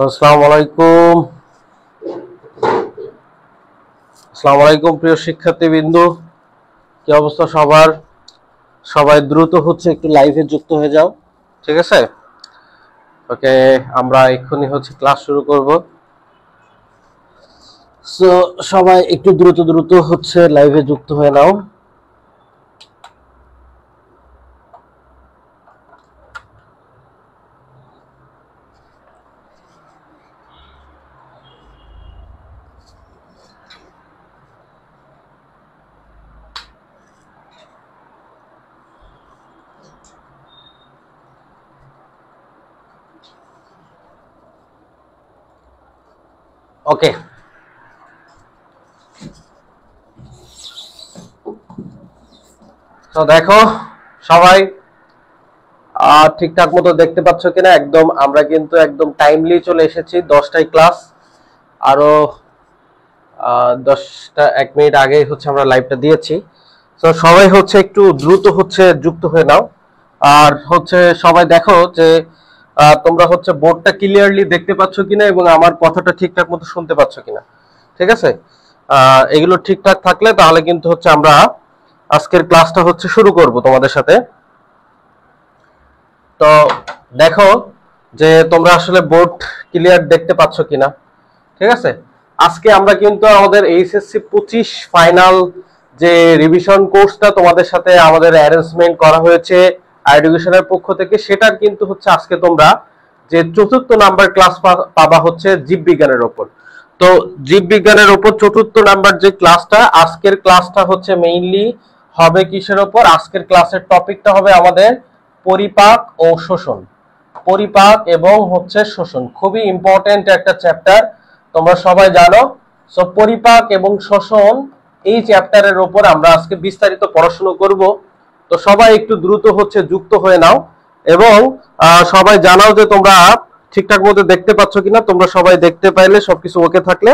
আসসালামু আলাইকুম। প্রিয় শিক্ষার্থীবৃন্দ, কি অবস্থা সবার? সবাই দ্রুত একটু লাইভে যুক্ত হয়ে যাও, ঠিক আছে? ওকে, আমরা এক্ষুনি ক্লাস শুরু করব। সো সবাই একটু দ্রুত লাইভে যুক্ত হয়ে নাও। ওকে, তো দেখো সবাই ঠিকঠাক মতো দেখতে পাচ্ছ কিনা? আমরা কিন্তু একদম টাইমলি চলে এসেছি। 10টায় ক্লাস, আরো 1 মিনিট আগেই আমরা লাইভটা দিয়েছি। তো সবাই একটু দ্রুত যুক্ত হয়ে নাও। আর সবাই দেখো যে তোমরা বোর্ডটা ক্লিয়ারলি দেখতে পাচ্ছ কিনা এবং আমার কথাটা ঠিকঠাক মতো শুনতে পাচ্ছ কিনা, ঠিক আছে? এগুলো ঠিকঠাক থাকলে তাহলে কিন্তু আমরা আজকের ক্লাসটা শুরু করব তোমাদের সাথে। তো দেখো যে তোমরা আসলে বোর্ড ক্লিয়ার দেখতে পাচ্ছ কিনা, ঠিক আছে? আজকে আমরা কিন্তু আমাদের এইচএসসি 25 ফাইনাল যে রিভিশন কোর্সটা তোমাদের সাথে আমাদের অ্যারেঞ্জমেন্ট করা হয়েছে এডুকেশনের পক্ষ থেকে, সেটার কিন্তু আজকে তোমরা যে 4র্থ নাম্বার ক্লাস পাবা জীববিজ্ঞানের উপর। তো জীববিজ্ঞানের উপর 4র্থ নাম্বার যে ক্লাসটা, আজকের ক্লাসটা মেইনলি হবে কিসের উপর? আজকের ক্লাসের টপিকটা হবে আমাদের পরিপাক ও শোষণ। পরিপাক এবং শোষণ খুবই ইম্পর্টেন্ট একটা চ্যাপ্টার, তোমরা সবাই জানো। সো পরিপাক এবং শোষণ এই চ্যাপ্টারের উপর আমরা আজকে বিস্তারিত পড়াশোনা করব। তো সবাই একটু দ্রুত যুক্ত হয়ে নাও এবং সবাই জানাও যে তোমরা ঠিকঠাক মতো দেখতে পাচ্ছ কিনা। তোমরা সবাই দেখতে পাইলে, সবকিছু ওকে থাকলে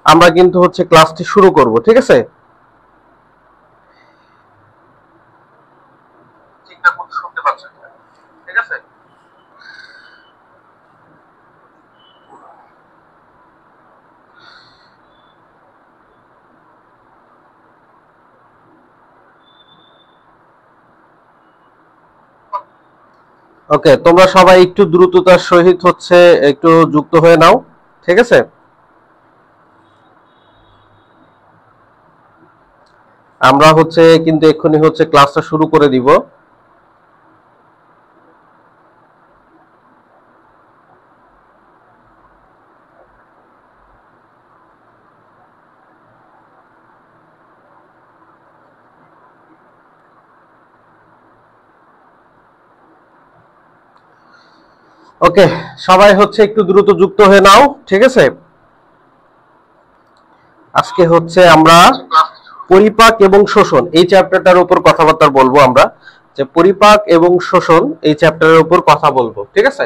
আমরা কিন্তু ক্লাসটি শুরু করব, ঠিক আছে? ঠিকঠাক মতো শুনতে পাচ্ছ কিনা, ঠিক আছে? ওকে, তোমরা সবাই একটু দ্রুততার সহিত একটু যুক্ত হয়ে নাও, ঠিক আছে? আমরা কিন্তু এক্ষুনি ক্লাসটা শুরু করে দিব। ওকে, সবাই একটু দ্রুত যুক্ত হয়ে নাও, ঠিক আছে? আজকে আমরা পরিপাক এবং শোষণ এই চ্যাপ্টারটার উপর কথাবার্তা বলবো। আমরা যে পরিপাক এবং শোষণ এই চ্যাপ্টারের উপর কথা বলবো, ঠিক আছে?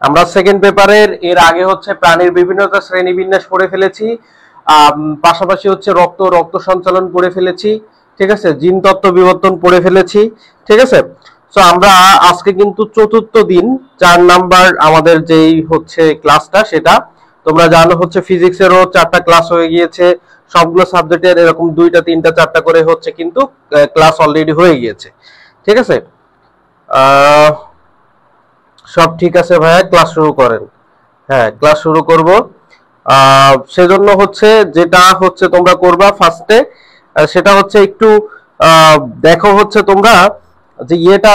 আমরা সেকেন্ড পেপারের এর আগে প্রাণীর বিভিন্নতা শ্রেণীবিন্যাস পড়ে ফেলেছি, পাশাপাশি রক্ত সঞ্চালন পড়ে ফেলেছি, ঠিক আছে? জিন তত্ত্ব বিবর্তন পড়ে ফেলেছি, ঠিক আছে? তো আমরা আজকে কিন্তু 4র্থ দিন 4 নাম্বার আমাদের যেই ক্লাসটা, সেটা তোমরা জানো ফিজিক্সেরও 4টা ক্লাস হয়ে গিয়েছে। সবগুলো সাবজেক্টের এরকম 2টা 3টা 4টা করে কিন্তু ক্লাস অলরেডি হয়ে গিয়েছে, ঠিক আছে? সব ঠিক আছে ভাইয়া, ক্লাস শুরু করেন। হ্যাঁ, ক্লাস শুরু করব। সেজন্য যেটা তোমরা করবা ফার্স্টে, সেটা একটু দেখো তোমরা যে ইয়েটা।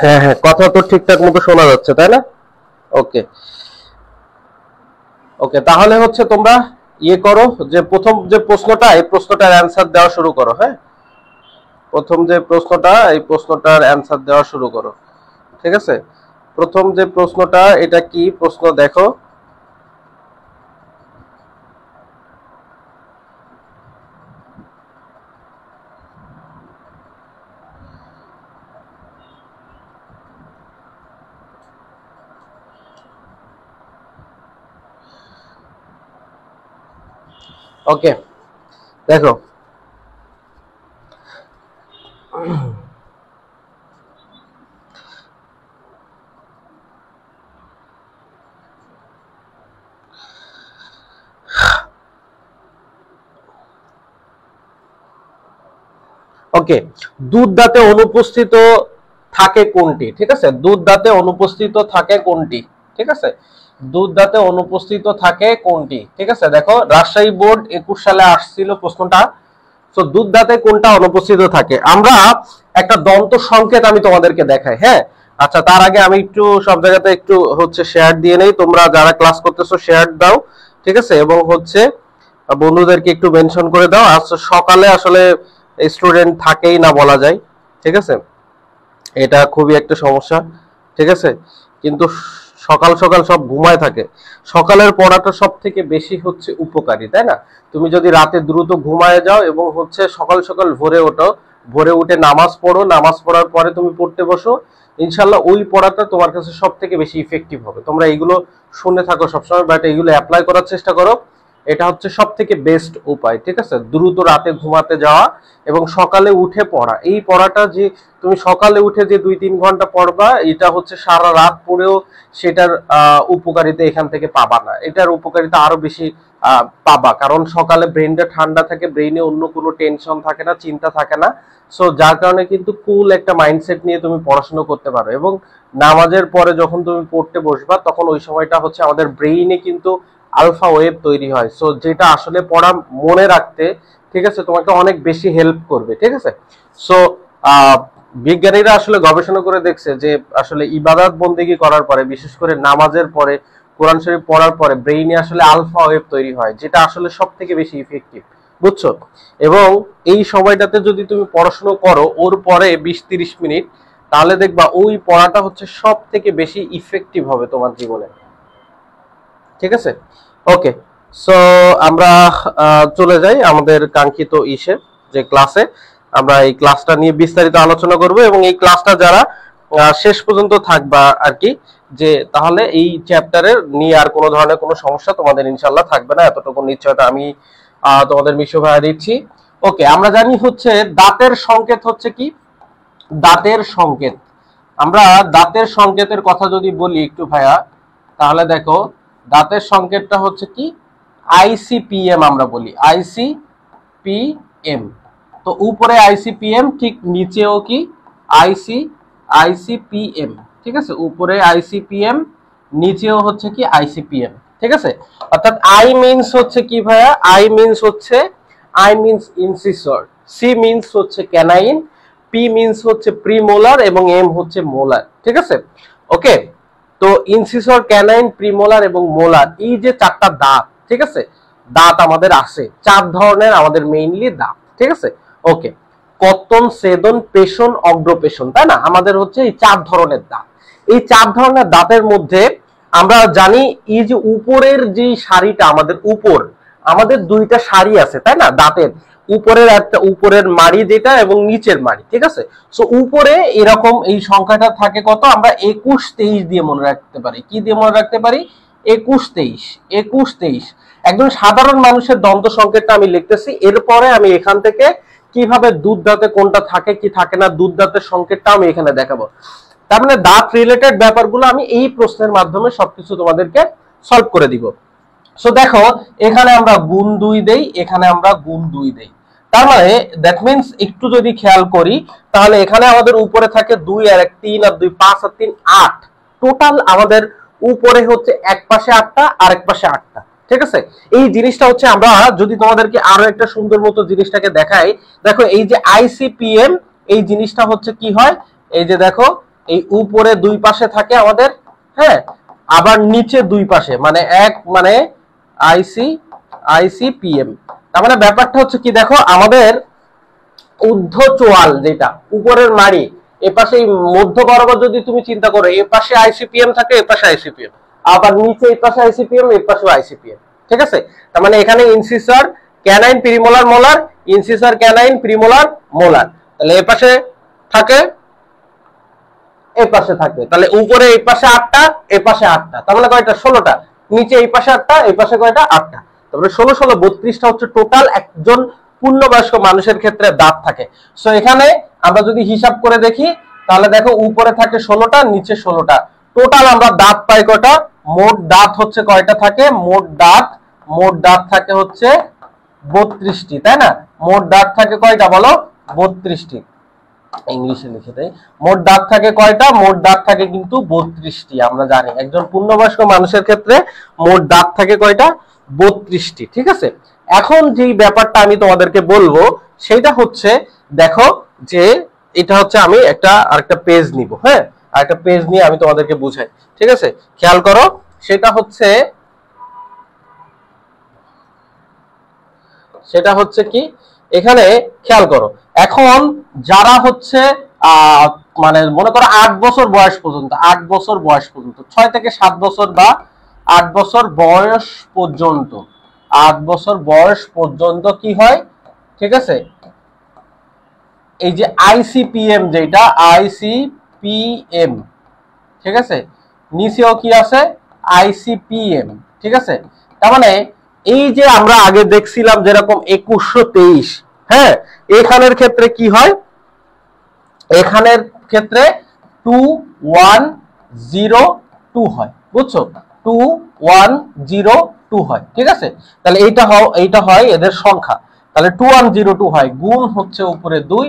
হ্যাঁ হ্যাঁ, কথা তো ঠিকঠাক মতো শোনা যাচ্ছে, তাই না? ওকে ওকে, তাহলে তোমরা ইয়ে করো যে প্রথম যে প্রশ্নটা, এই প্রশ্নটার অ্যান্সার দেওয়া শুরু করো। হ্যাঁ, প্রথম যে প্রশ্নটা, এই প্রশ্নটার অ্যান্সার দেওয়া শুরু করো, ঠিক আছে? প্রথম যে প্রশ্নটা, এটা কি প্রশ্ন দেখো। ওকে, দেখো ওকে, দুধ দাঁতে অনুপস্থিত থাকে কোনটি? ঠিক আছে, দুধ দাঁতে অনুপস্থিত থাকে কোনটি? ঠিক আছে, দুধ দাঁতে অনুপস্থিত থাকে কোনটি? ঠিক আছে, দেখো রাজশাহী বোর্ড 21 সালে আসছিল প্রশ্নটা। তো দুধ দাঁতে কোনটা অনুপস্থিত থাকে? আমরা একটা দন্ত সংকেত আমি তোমাদেরকে দেখাই। হ্যাঁ, আচ্ছা, তার আগে আমি একটু সব জায়গাতে একটু শেয়ার দিয়ে নেই। তোমরা যারা ক্লাস করতেছো শেয়ার দাও, ঠিক আছে, এবং বন্ধুদেরকে একটু মেনশন করে দাও। আজ সকালে আসলে স্টুডেন্ট থাকেই না বলা যায়, ঠিক আছে, এটা খুবই একটা সমস্যা। ঠিক আছে, কিন্তু সকাল সকাল সব ঘুমায় থাকে। সকালের পড়াটা সব থেকে বেশি উপকারী, তাই না? তুমি যদি রাতে দ্রুত ঘুমায় যাও এবং সকাল সকাল ভোরে ওঠো, ভোরে উঠে নামাজ পড়ো, নামাজ পড়ার পরে তুমি পড়তে বসো, ইনশাল্লাহ ওই পড়াটা তোমার কাছে সব থেকে বেশি ইফেক্টিভ হবে। তোমরা এইগুলো শুনে থাকো সবসময়, বাট এইগুলো অ্যাপ্লাই করার চেষ্টা করো। এটা সব থেকে বেস্ট উপায়। ঠিক আছে, দ্রুত রাতে ঘুমাতে যাওয়া এবং সকালে উঠে পড়া। এই পড়াটা যে তুমি সকালে উঠে যে 2-3 ঘন্টা পড়বা, এটা সারা রাত পড়েও সেটার উপকারিতা এখান থেকে পাবা না। এটার উপকারিতা আরো বেশি পাবা, কারণ সকালে ব্রেনটা ঠান্ডা থাকে, ব্রেইনে অন্য কোনো টেনশন থাকে না, চিন্তা থাকে না। সো যার কারণে কিন্তু কুল একটা মাইন্ডসেট নিয়ে তুমি পড়াশোনা করতে পারো। এবং নামাজের পরে যখন তুমি পড়তে বসবা, তখন ওই সময়টা আমাদের ব্রেইনে কিন্তু আলফা ওয়েভ তৈরি হয়। সো যেটা আসলে পড়া মনে রাখতে, ঠিক আছে, তোমাকে অনেক বেশি হেল্প করবে। ঠিক আছে, সো বিজ্ঞানীরা আসলে গবেষণা করে দেখছে যে আসলে ইবাদত বন্দেগী করার পরে, বিশেষ করে নামাজের পরে, কোরআন শরীফ পড়ার পরে ব্রেইনে আসলে আলফা ওয়েভ তৈরি হয়, যেটা আসলে সব থেকে বেশি ইফেক্টিভ, বুঝছো? এবং এই সময়টাতে যদি তুমি পড়াশোনা করো ওর পরে 20-30 মিনিট, তাহলে দেখবা ওই পড়াটা সব থেকে বেশি ইফেক্টিভ হবে তোমার জীবনে। ঠিক আছে, ওকে, সো আমরা চলে যাই আমাদের কাঙ্ক্ষিত যে ক্লাসে। আমরা এই ক্লাসটা নিয়ে বিস্তারিত আলোচনা করব এবং এই ক্লাসটা যারা শেষ পর্যন্ত থাকবা আর কি, যে তাহলে এই চ্যাপ্টারের নিয়ে আর কোনো ধরনের কোনো সমস্যা তোমাদের ইনশাল্লাহ থাকবে না, এতটুকু নিশ্চয়তা আমি তোমাদের মিশু ভাইয়া দিচ্ছি। ওকে, আমরা জানি দাঁতের সংকেত কি? দাঁতের সংকেত, আমরা দাঁতের সংকেতের কথা যদি বলি একটু ভাইয়া, তাহলে দেখো দাঁতের সংকেতটা কি? আইসিপিএম আমরা বলি, আইসিপিএম। তো উপরে আইসিপিএম, ঠিক নিচেও কি আইসিপিএম। ঠিক আছে, উপরে আইসিপিএম, নিচেও কি আইসিপিএম। ঠিক আছে, অর্থাৎ আই মিন্স কি ভাইয়া? I means incisor, C means canine, P means premolar এবং এম মোলার। ঠিক আছে, ওকে, তো ইনসিসর, ক্যানাইন, প্রিমোলার এবং মোলার, এই যে 4টা দাঁত, ঠিক আছে, দাঁত আমাদের আছে 4 ধরনের, আমাদের মেইনলি দাঁত। ঠিক আছে, ওকে, কর্তন, ছেদন, পেষণ, অগ্রপেষণ, তাই না? আমাদের এই 4 ধরনের দাঁত। এই 4 ধরনের দাঁতের মধ্যে আমরা জানি এই যে উপরের যে সারিটা, আমাদের 2টা সারি আছে, তাই না? দাঁতের উপরের মাড়ি যেটা এবং নিচের মাড়ি। ঠিক আছে, সো উপরে এরকম এই সংখ্যাটা থাকে কত? আমরা 21-23 দিয়ে মনে রাখতে পারি। কি দিয়ে মনে রাখতে পারি? 21-23। একদম সাধারণ মানুষের দন্ত সংকেতটা আমি লিখতেছি, এরপরে আমি এখান থেকে কিভাবে দুধ দাঁতে কোনটা থাকে কি থাকে না, দুধ দাঁতের সংকেতটা আমি এখানে দেখাবো। তার মানে দাঁত রিলেটেড ব্যাপারগুলো আমি এই প্রশ্নের মাধ্যমে সবকিছু তোমাদেরকে সলভ করে দিব। সো দেখো এখানে আমরা গুণ 2 দেই, এখানে আমরা গুণ 2 দেই। তার মানে দ্যাট মিন্স একটু যদি খেয়াল করি, তাহলে এখানে আমাদের উপরে থাকে 2 আর 1 3 আর 2 5 আর 3 8। টোটাল আমাদের উপরে এক পাশে 8টা আর এক পাশে 8টা। ঠিক আছে, এই জিনিসটা আমরা যদি তোমাদেরকে আরো একটা সুন্দর মতো জিনিসটাকে দেখাই, দেখো এই যে আইসিপিএম, এই জিনিসটা কি হয়? এই যে দেখো এই উপরে 2 পাশে থাকে আমাদের, হ্যাঁ, আবার নিচে 2 পাশে, মানে মানে আইসিপিএম। তার মানে ব্যাপারটা কি? দেখো আমাদের ঊর্ধ্ব চোয়াল, যেটা উপরের মাড়ি, এপাশে মধ্য বরাবর যদি তুমি চিন্তা করো, এ পাশে আইসিপিএম থাকে, এ পাশে আইসিপিএম, আবার নিচে এই পাশে আইসিপিএম, এর পাশে আইসিপিএম। ঠিক আছে, তার মানে এখানে incisor, canine, premolar, molar, incisor, canine, premolar, molar, তাহলে এ পাশে থাকে, এই পাশে থাকে, তাহলে উপরে এই পাশে 8টা, এই পাশে 8টা, তার মানে কয়টা? 16টা। নিচে এই পাশে 8টা, এই পাশে কয়টা? 8টা। তারপরে 16 16 32টা টোটাল একজন পূর্ণবয়স্ক মানুষের ক্ষেত্রে দাঁত থাকে। সো এখানে আমরা যদি হিসাব করে দেখি, তাহলে দেখো উপরে থাকে 16টা, নিচে 16টা, টোটাল আমরা দাঁত পাই কয়টা? মোট দাঁত কয়টা থাকে? মোট দাঁত থাকে 32টি, তাই না? মোট দাঁত থাকে কয়টা বলো? 32টি, ইংলিশে লিখে দেয়। মোট দাঁত থাকে কয়টা? মোট দাঁত থাকে কিন্তু 32টি। আমরা জানি একজন পূর্ণবয়স্ক মানুষের ক্ষেত্রে মোট দাঁত থাকে কয়টা? 32টি। ঠিক আছে, এখন যে ব্যাপারটা আমি তোমাদেরকে বলবো সেটা হচ্ছে, দেখো যে এটা হচ্ছে, আমি আরেকটা পেজ নিব, হ্যাঁ, আরেকটা পেজ নিয়ে আমি তোমাদেরকে বুঝাই। ঠিক আছে, খেয়াল করো, সেটা হচ্ছে কি, এখানে খেয়াল করো, এখন যারা হচ্ছে মানে মনে করো 8 বছর বয়স পর্যন্ত, 8 বছর বয়স পর্যন্ত, 6 থেকে 7 বছর বা 8 বছর বয়স পর্যন্ত, 8 বছর বয়স পর্যন্ত কি হয়? ঠিক আছে, এই যে আইসিপিএম, যেটা আইসিপিএম, ঠিক আছে, নিচেও কি আছে? আইসিপিএম। ঠিক আছে, তার মানে এই যে আমরা আগে দেখছিলাম যেরকম 2123, হ্যাঁ, এখানের ক্ষেত্রে কি হয়? এখানের ক্ষেত্রে 2102 হয়, বুঝছো? 2102 হয়। ঠিক আছে, তাহলে এইটা হয় এদের সংখ্যা, তাহলে 2102 হয়, গুণ হচ্ছে উপরে 2,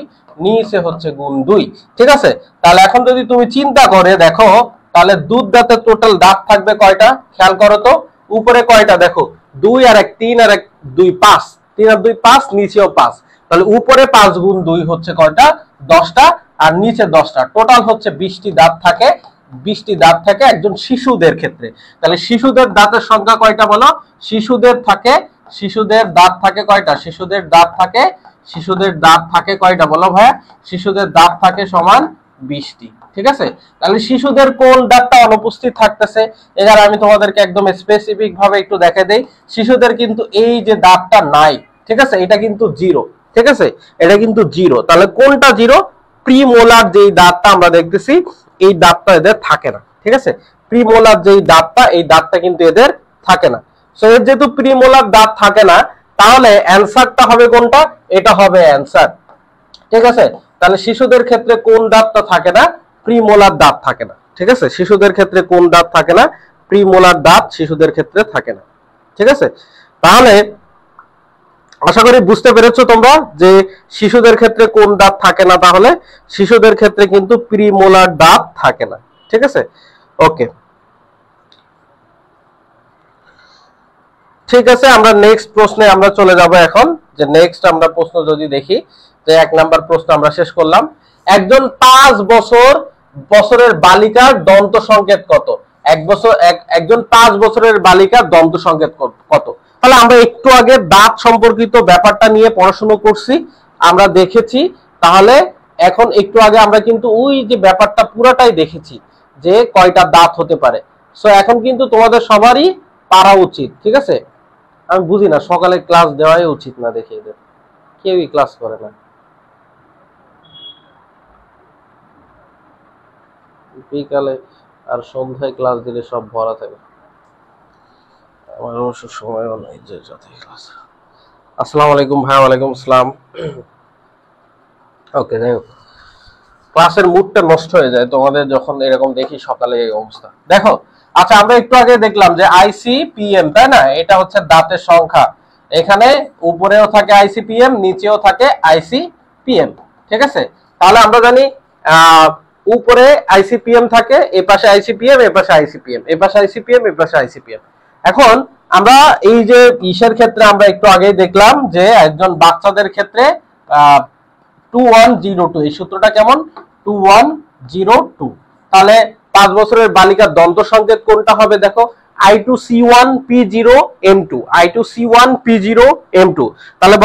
নিচে হচ্ছে গুণ 2। ঠিক আছে, তাহলে এখন যদি তুমি চিন্তা করে দেখো, তাহলে দুধ দাঁতের টোটাল দাঁত থাকবে কয়টা? খেয়াল করো তো, উপরে কয়টা দেখো, 2 আর 1 3 আর 1 2 5, 3 আর 2 5, নিচেও 5, তাহলে উপরে 5 গুণ 2 হচ্ছে কয়টা? 10টা, আর নিচে 10টা, টোটাল হচ্ছে 20টি দাঁত থাকে। 20টি দাঁত থাকে একজন শিশুদের ক্ষেত্রে। তাহলে শিশুদের দাঁতের সংখ্যা কয়টা বলো? শিশুদের দাঁত থাকে কয়টা? শিশুদের দাঁত থাকে কয়টা বলো ভাইয়া? শিশুদের দাঁত থাকে সমান 20টি। ঠিক আছে, তাহলে শিশুদের কোন দাঁতটা অনুপস্থিত থাকতেছে? এখানে আমি তোমাদেরকে একদম স্পেসিফিক ভাবে একটু দেখে দেই, শিশুদের কিন্তু এই যে দাঁতটা নাই। ঠিক আছে, এটা কিন্তু জিরো। ঠিক আছে, এটা কিন্তু জিরো। তাহলে কোনটা জিরো? প্রিমোলার যেই দাঁতটা আমরা দেখতেছি, এই দাঁতটা এদের থাকে না। ঠিক আছে, প্রিমোলার যেই দাঁতটা, এই দাঁতটা কিন্তু এদের থাকে না। সো এর যেহেতু প্রিমোলার দাঁত থাকে না, তাহলে অ্যানসারটা হবে কোনটা? এটা হবে অ্যানসার। ঠিক আছে, তাহলে শিশুদের ক্ষেত্রে কোন দাঁতটা থাকে না? প্রিমোলার দাঁত থাকে না। ঠিক আছে, শিশুদের ক্ষেত্রে কোন দাঁত থাকে না? প্রিমোলার দাঁত শিশুদের ক্ষেত্রে থাকে না। ঠিক আছে, তাহলে আশা করি বুঝতে পেরেছো তোমরা যে শিশুদের ক্ষেত্রে কোন দাঁত থাকে না। তাহলে শিশুদের ক্ষেত্রে কিন্তু প্রিমোলার দাঁত থাকে না। ঠিক আছে, ওকে, ঠিক আছে, আমরা নেক্সট প্রশ্নে আমরা চলে যাব এখন। যে নেক্সট আমরা প্রশ্ন যদি দেখি, যে 1 নাম্বার প্রশ্ন আমরা শেষ করলাম। একজন 5 বছরের বালিকার দন্ত সংকেত কত? একজন 5 বছরের বালিকার দন্ত সংকেত কত? তাহলে আমরা একটু আগে দাঁত সম্পর্কিত ব্যাপারটা নিয়ে পড়াশোনা করছি, আমরা দেখেছি। তাহলে এখন একটু আগে আমরা কিন্তু ওই যে ব্যাপারটা পুরাটাই দেখেছি, যে কয়টা দাঁত হতে পারে। সো এখন কিন্তু তোমাদের সবারই পারা উচিত। ঠিক আছে, আমি বুঝি না, সকালে ক্লাস দেওয়াই উচিত না, দেখে এদের কেউই ক্লাস করে না, বিকালে আর সন্ধ্যায় ক্লাস দিলে সব ভরা থাকে। আমার অবশ্য সময়ও নাই যে যতই ক্লাস। আসসালামু আলাইকুম ভাই। ওয়ালাইকুম আসসালাম। ওকে, যাই হোক, ক্লাসের মুডটা নষ্ট হয়ে যায় তোমাদের যখন এরকম দেখি সকালে এই অবস্থা। দেখো, আচ্ছা, আমরা একটু আগে দেখলাম যে আইসিপিএম, তাই না? এটা হচ্ছে দাঁতের সংখ্যা। এখানে উপরেও থাকে আইসিপিএম, নিচেও থাকে আইসিপিএম। ঠিক আছে, তাহলে আমরা জানি উপরে আইসিপিএম থাকে, এ পাশে আইসিপিএম, এ পাশে আইসিপিএম, এ পাশে আইসিপিএম, এ পাশে আইসিপিএম। এখন আমরা এই যে ইসের ক্ষেত্রে আমরা একটু আগেই দেখলাম যে একজন বাচ্চাদের ক্ষেত্রে 2102, এই সূত্রটা কেমন? 2102। তাহলে 5 বছরের বালিকার দন্ত সংকেত কোনটা হবে? দেখো, I2C1P0M2, I2C1P0M2। তাহলে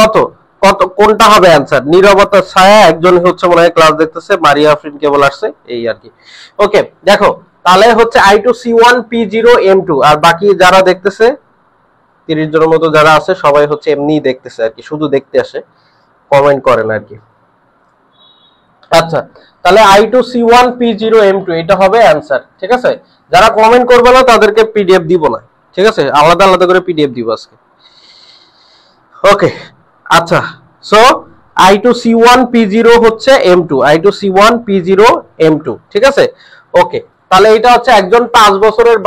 কত কোনটা হবে অ্যানসার? নীরবতার ছায়া, একজন হচ্ছে মনে হয় ক্লাস দেখতেছে, মারিয়া আফরিন কেবল আসছে, এই আর কি। ওকে, দেখো, তাহলে হচ্ছে I2C1P0M2, আর বাকি যারা দেখতেছে 30 জনের মতো যারা আছে, সবাই হচ্ছে এমনিই দেখতেছে আর কি, শুধু দেখতে আসে, কমেন্ট করেন আর কি। আচ্ছা, তাহলে I2C1P0M2 এটা হবে অ্যানসার। ঠিক আছে, যারা কমেন্ট করবে না তাদেরকে পিডিএফ দিব না। ঠিক আছে, আলাদা আলাদা করে পিডিএফ দিব আজকে। ওকে, আচ্ছা, সো I2C1P0 হচ্ছে M2, I2C1P0M2। ঠিক আছে, ওকে, তাহলে এটা হচ্ছে একজন 5 বছরের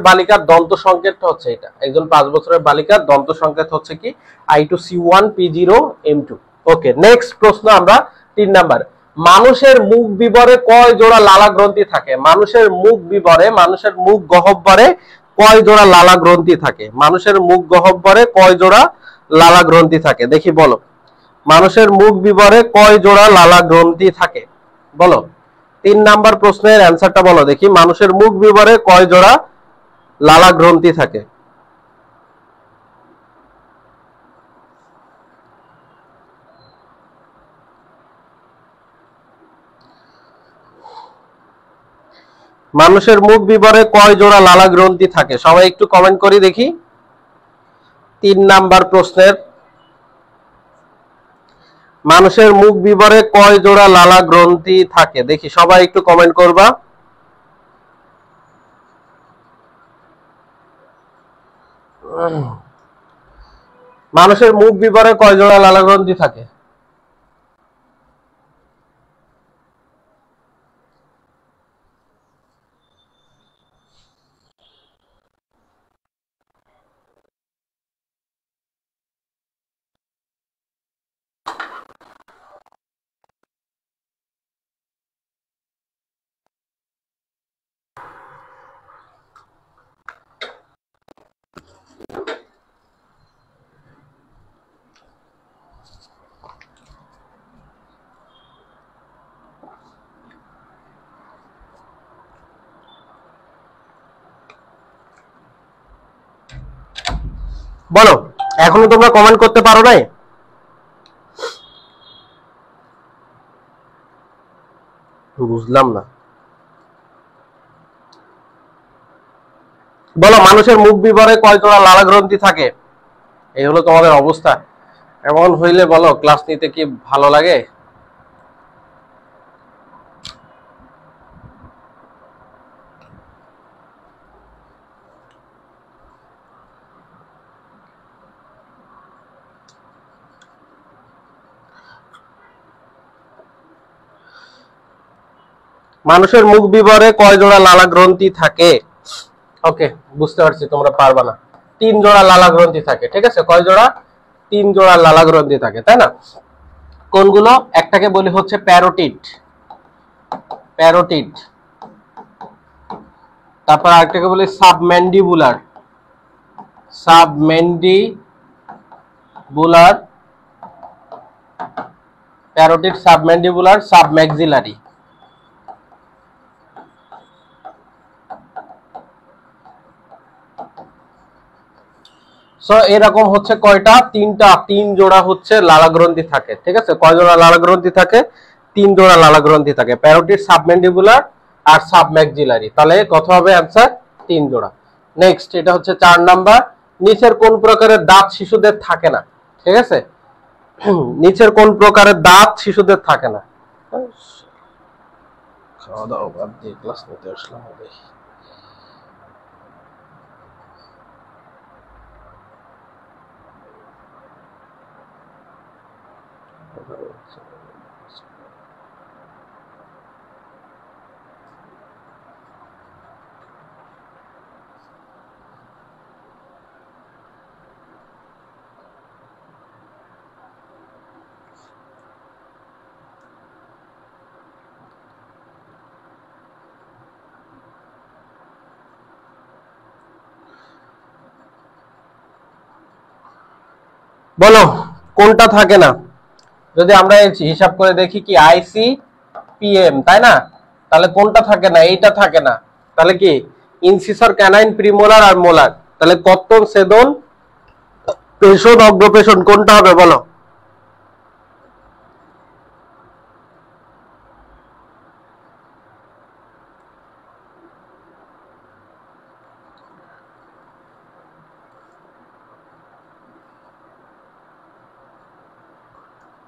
বালিকার দন্ত সংকেতটা হচ্ছে এটা। একজন 5 বছরের বালিকার দন্ত সংকেত হচ্ছে কি? I2C1P0M2। ওকে, নেক্সট প্রশ্ন আমরা 3 নাম্বার। মানুষের মুখ বিবরে কয় জোড়া লালা গ্রন্থি থাকে? মানুষের মুখ বিবরে, মানুষের মুখ গহ্বরে কয় জোড়া লালা গ্রন্থি থাকে? মানুষের মুখ গহ্বরে কয় জোড়া লালা গ্রন্থি থাকে? দেখি বলো, মানুষের মুখ বিবরে কয় জোড়া লালা গ্রন্থি থাকে? বলো, 3 নাম্বার প্রশ্নের অ্যান্সারটা বলো দেখি। মানুষের মুখ বিবরে কয় জোড়া লালা গ্রন্থি থাকে? মানুষের মুখ বিবরে কয় জোড়া লালা গ্রন্থি থাকে? সবাই একটু কমেন্ট করি দেখি। 3 নাম্বার প্রশ্নের মানুষের মুখ বিবরে কয় জোড়া লালা গ্রন্থি থাকে? দেখি সবাই একটু কমেন্ট করবা। মানুষের মুখ বিবরে কয় জোড়া লালা গ্রন্থি থাকে? বলো, এখনো তোমরা কমেন্ট করতে পারো নাই? বুঝলাম না। বলো, মানুষের মুখ বিবরে কয় জোড়া লালা গ্রন্থি থাকে? এই হলো তোমাদের অবস্থা। এমন হইলে বলো ক্লাস নিতে কি ভালো লাগে? মানুষের মুখ বিবরে কয় জোড়া লালা গ্রন্থি থাকে? ওকে, বুঝতে পারছি তোমরা পারবা না। 3 জোড়া লালা গ্রন্থি থাকে, ঠিক আছে? কয় জোড়া? 3 জোড়া লালা গ্রন্থি থাকে, তাই না? কোনগুলো? একটাকে বলি হচ্ছে প্যারোটিড, প্যারোটিড। তারপর আরেকটাকে বলি submandibular, submandibular, parotid, submandibular, submaxillary. So এরকম হচ্ছে কয়টা? 3 জোড়া হচ্ছে লালা গ্রন্থি থাকে, ঠিক আছে? কয় জোড়া লালা গ্রন্থি থাকে? 3 জোড়া লালা গ্রন্থি থাকে, প্যারোটিড, সাবম্যান্ডিবুলার আর সাবম্যাক্সিলারি। তাহলে কত হবে অ্যান্সার? 3 জোড়া। নেক্সট, এটা হচ্ছে 4 নাম্বার। নিচের কোন প্রকারের দাঁত শিশুদের থাকে না? ঠিক আছে, নিচের কোন প্রকারের দাঁত শিশুদের থাকে না? খাওয়া দাওয়া বাদ দিয়ে ক্লাস নিতে আসলাম। বলো, কোনটা থাকে না? যদি আমরা হিসাব করে দেখি কি আইসি পিএম, তাই না? তাহলে কোনটা থাকে না? এইটা থাকে না। তাহলে কি ইনসিসর, ক্যানাইন, প্রিমোলার আর মোলার। তাহলে কর্তন, ছেদন, পেশন, অগ্রপেশন, কোনটা হবে বলো?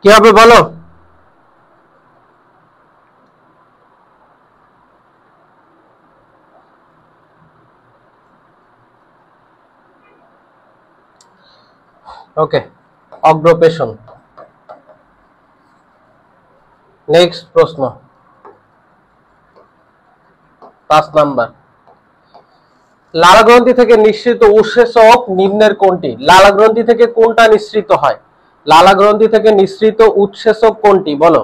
কি হবে বলো? ওকে, অগ্রপেশন। নেক্সট প্রশ্ন, 5 নাম্বার। লালা গ্রন্থি থেকে নিঃসৃত উৎসেচক নিম্নের কোনটি? লালা গ্রন্থি থেকে কোনটা নিঃসৃত হয়? লালা গ্রন্থি থেকে নিঃসৃত উৎসেচক কোনটি বলো।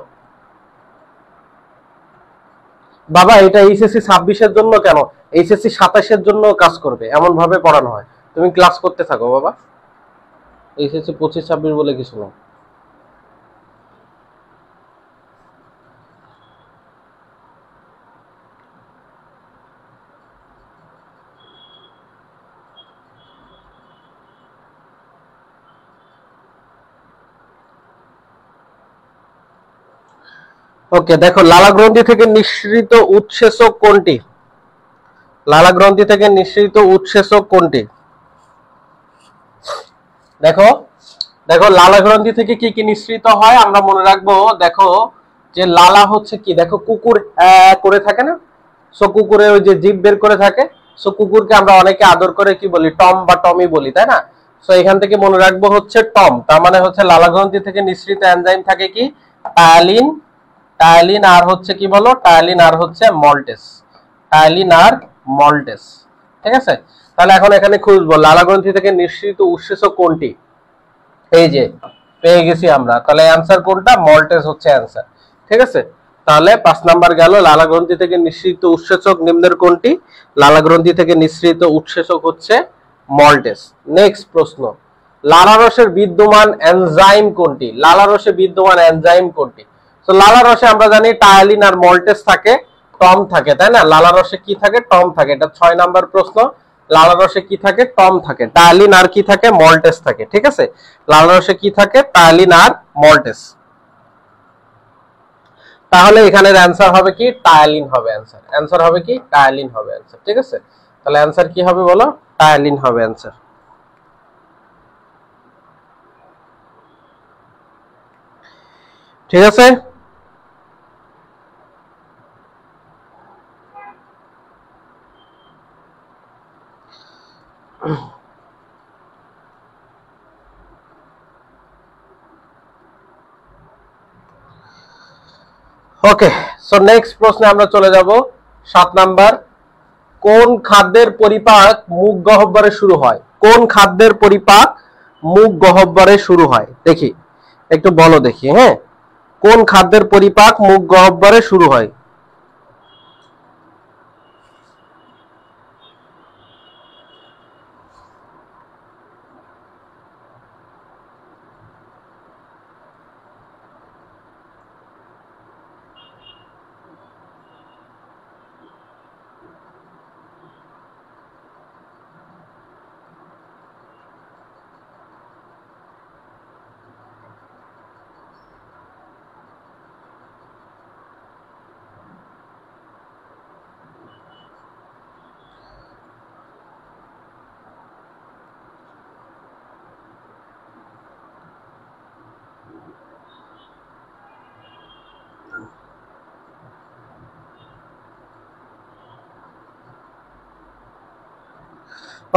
বাবা এটা এইচএসসি 26-এর জন্য কেন, এইচএসসি 27-এর জন্য কাজ করবে, এমন ভাবে পড়ানো হয়। তুমি ক্লাস করতে থাকো বাবা, এইচএসসি 25-26 বলে কিছু না। ওকে দেখো, লালা গ্রন্থি থেকে নিঃসৃত উৎসেচক কোনটি, লালা গ্রন্থি থেকে নিঃসৃত উৎসেচক কোনটি। দেখো দেখো লালা গ্রন্থি থেকে কি কি নিঃসৃত হয় আমরা মনে রাখবো। দেখো যে লালা হচ্ছে কি, দেখো কুকুর করে থাকে না, সো কুকুরের ওই যে জিভ বের করে থাকে, সো কুকুরকে আমরা অনেকে আদর করে কি বলি, টম বা টমি বলি, তাই না। সো এখান থেকে মনে রাখবো হচ্ছে টম, তার মানে হচ্ছে লালা গ্রন্থি থেকে নিঃসৃত এনজাইম থাকে কি, টায়ালিন, টায়ালিন আর হচ্ছে কি বলো, টায়ালিন আর হচ্ছে মল্টেস, টায়ালিন আর মল্টেস। ঠিক আছে, তাহলে এখন এখানে খুঁজবো লালা গ্রন্থি থেকে নিঃসৃত উৎসেচক কোনটি। এই যে পেয়ে গেছি আমরা, তাহলে অ্যান্সার কোনটা, মল্টেস হচ্ছে অ্যান্সার। ঠিক আছে, তাহলে 5 নাম্বার গেল। লালা গ্রন্থি থেকে নিঃসৃত উৎসেচক নিম্নের কোনটি, লালা গ্রন্থি থেকে নিঃসৃত উৎসেচক হচ্ছে মল্টেস। নেক্সট প্রশ্ন, লালা রসের বিদ্যমান এনজাইম কোনটি, লালা রসে বিদ্যমান এনজাইম কোনটি। তো লালা রসে আমরা জানি টায়ালিন আর মল্টেস থাকে, টম থাকে, তাই না। লালা রসে কি থাকে, টম থাকে, এটা 6 নাম্বার প্রশ্ন। লালা রসে কি থাকে, টম থাকে, টায়ালিন আর কি থাকে, মল্টেস থাকে। ঠিক আছে, লালা রসে কি থাকে, টায়ালিন আর মল্টেস। তাহলে এখানের অ্যান্সার হবে কি, টায়ালিন হবে অ্যান্সার, অ্যান্সার হবে কি, টায়ালিন হবে অ্যান্সার। ঠিক আছে, তাহলে অ্যান্সার কি হবে বলো, টায়ালিন হবে অ্যান্সার। ঠিক আছে, ওকে। সো নেক্সট প্রশ্নে আমরা চলে যাব 7 নাম্বার। কোন খাদ্যের পরিপাক মুখ গহ্বরে শুরু হয়, কোন খাদ্যের পরিপাক মুখ গহ্বরে শুরু হয়, দেখি একটু বলো দেখি। হ্যাঁ, কোন খাদ্যের পরিপাক মুখ গহ্বরে শুরু হয়।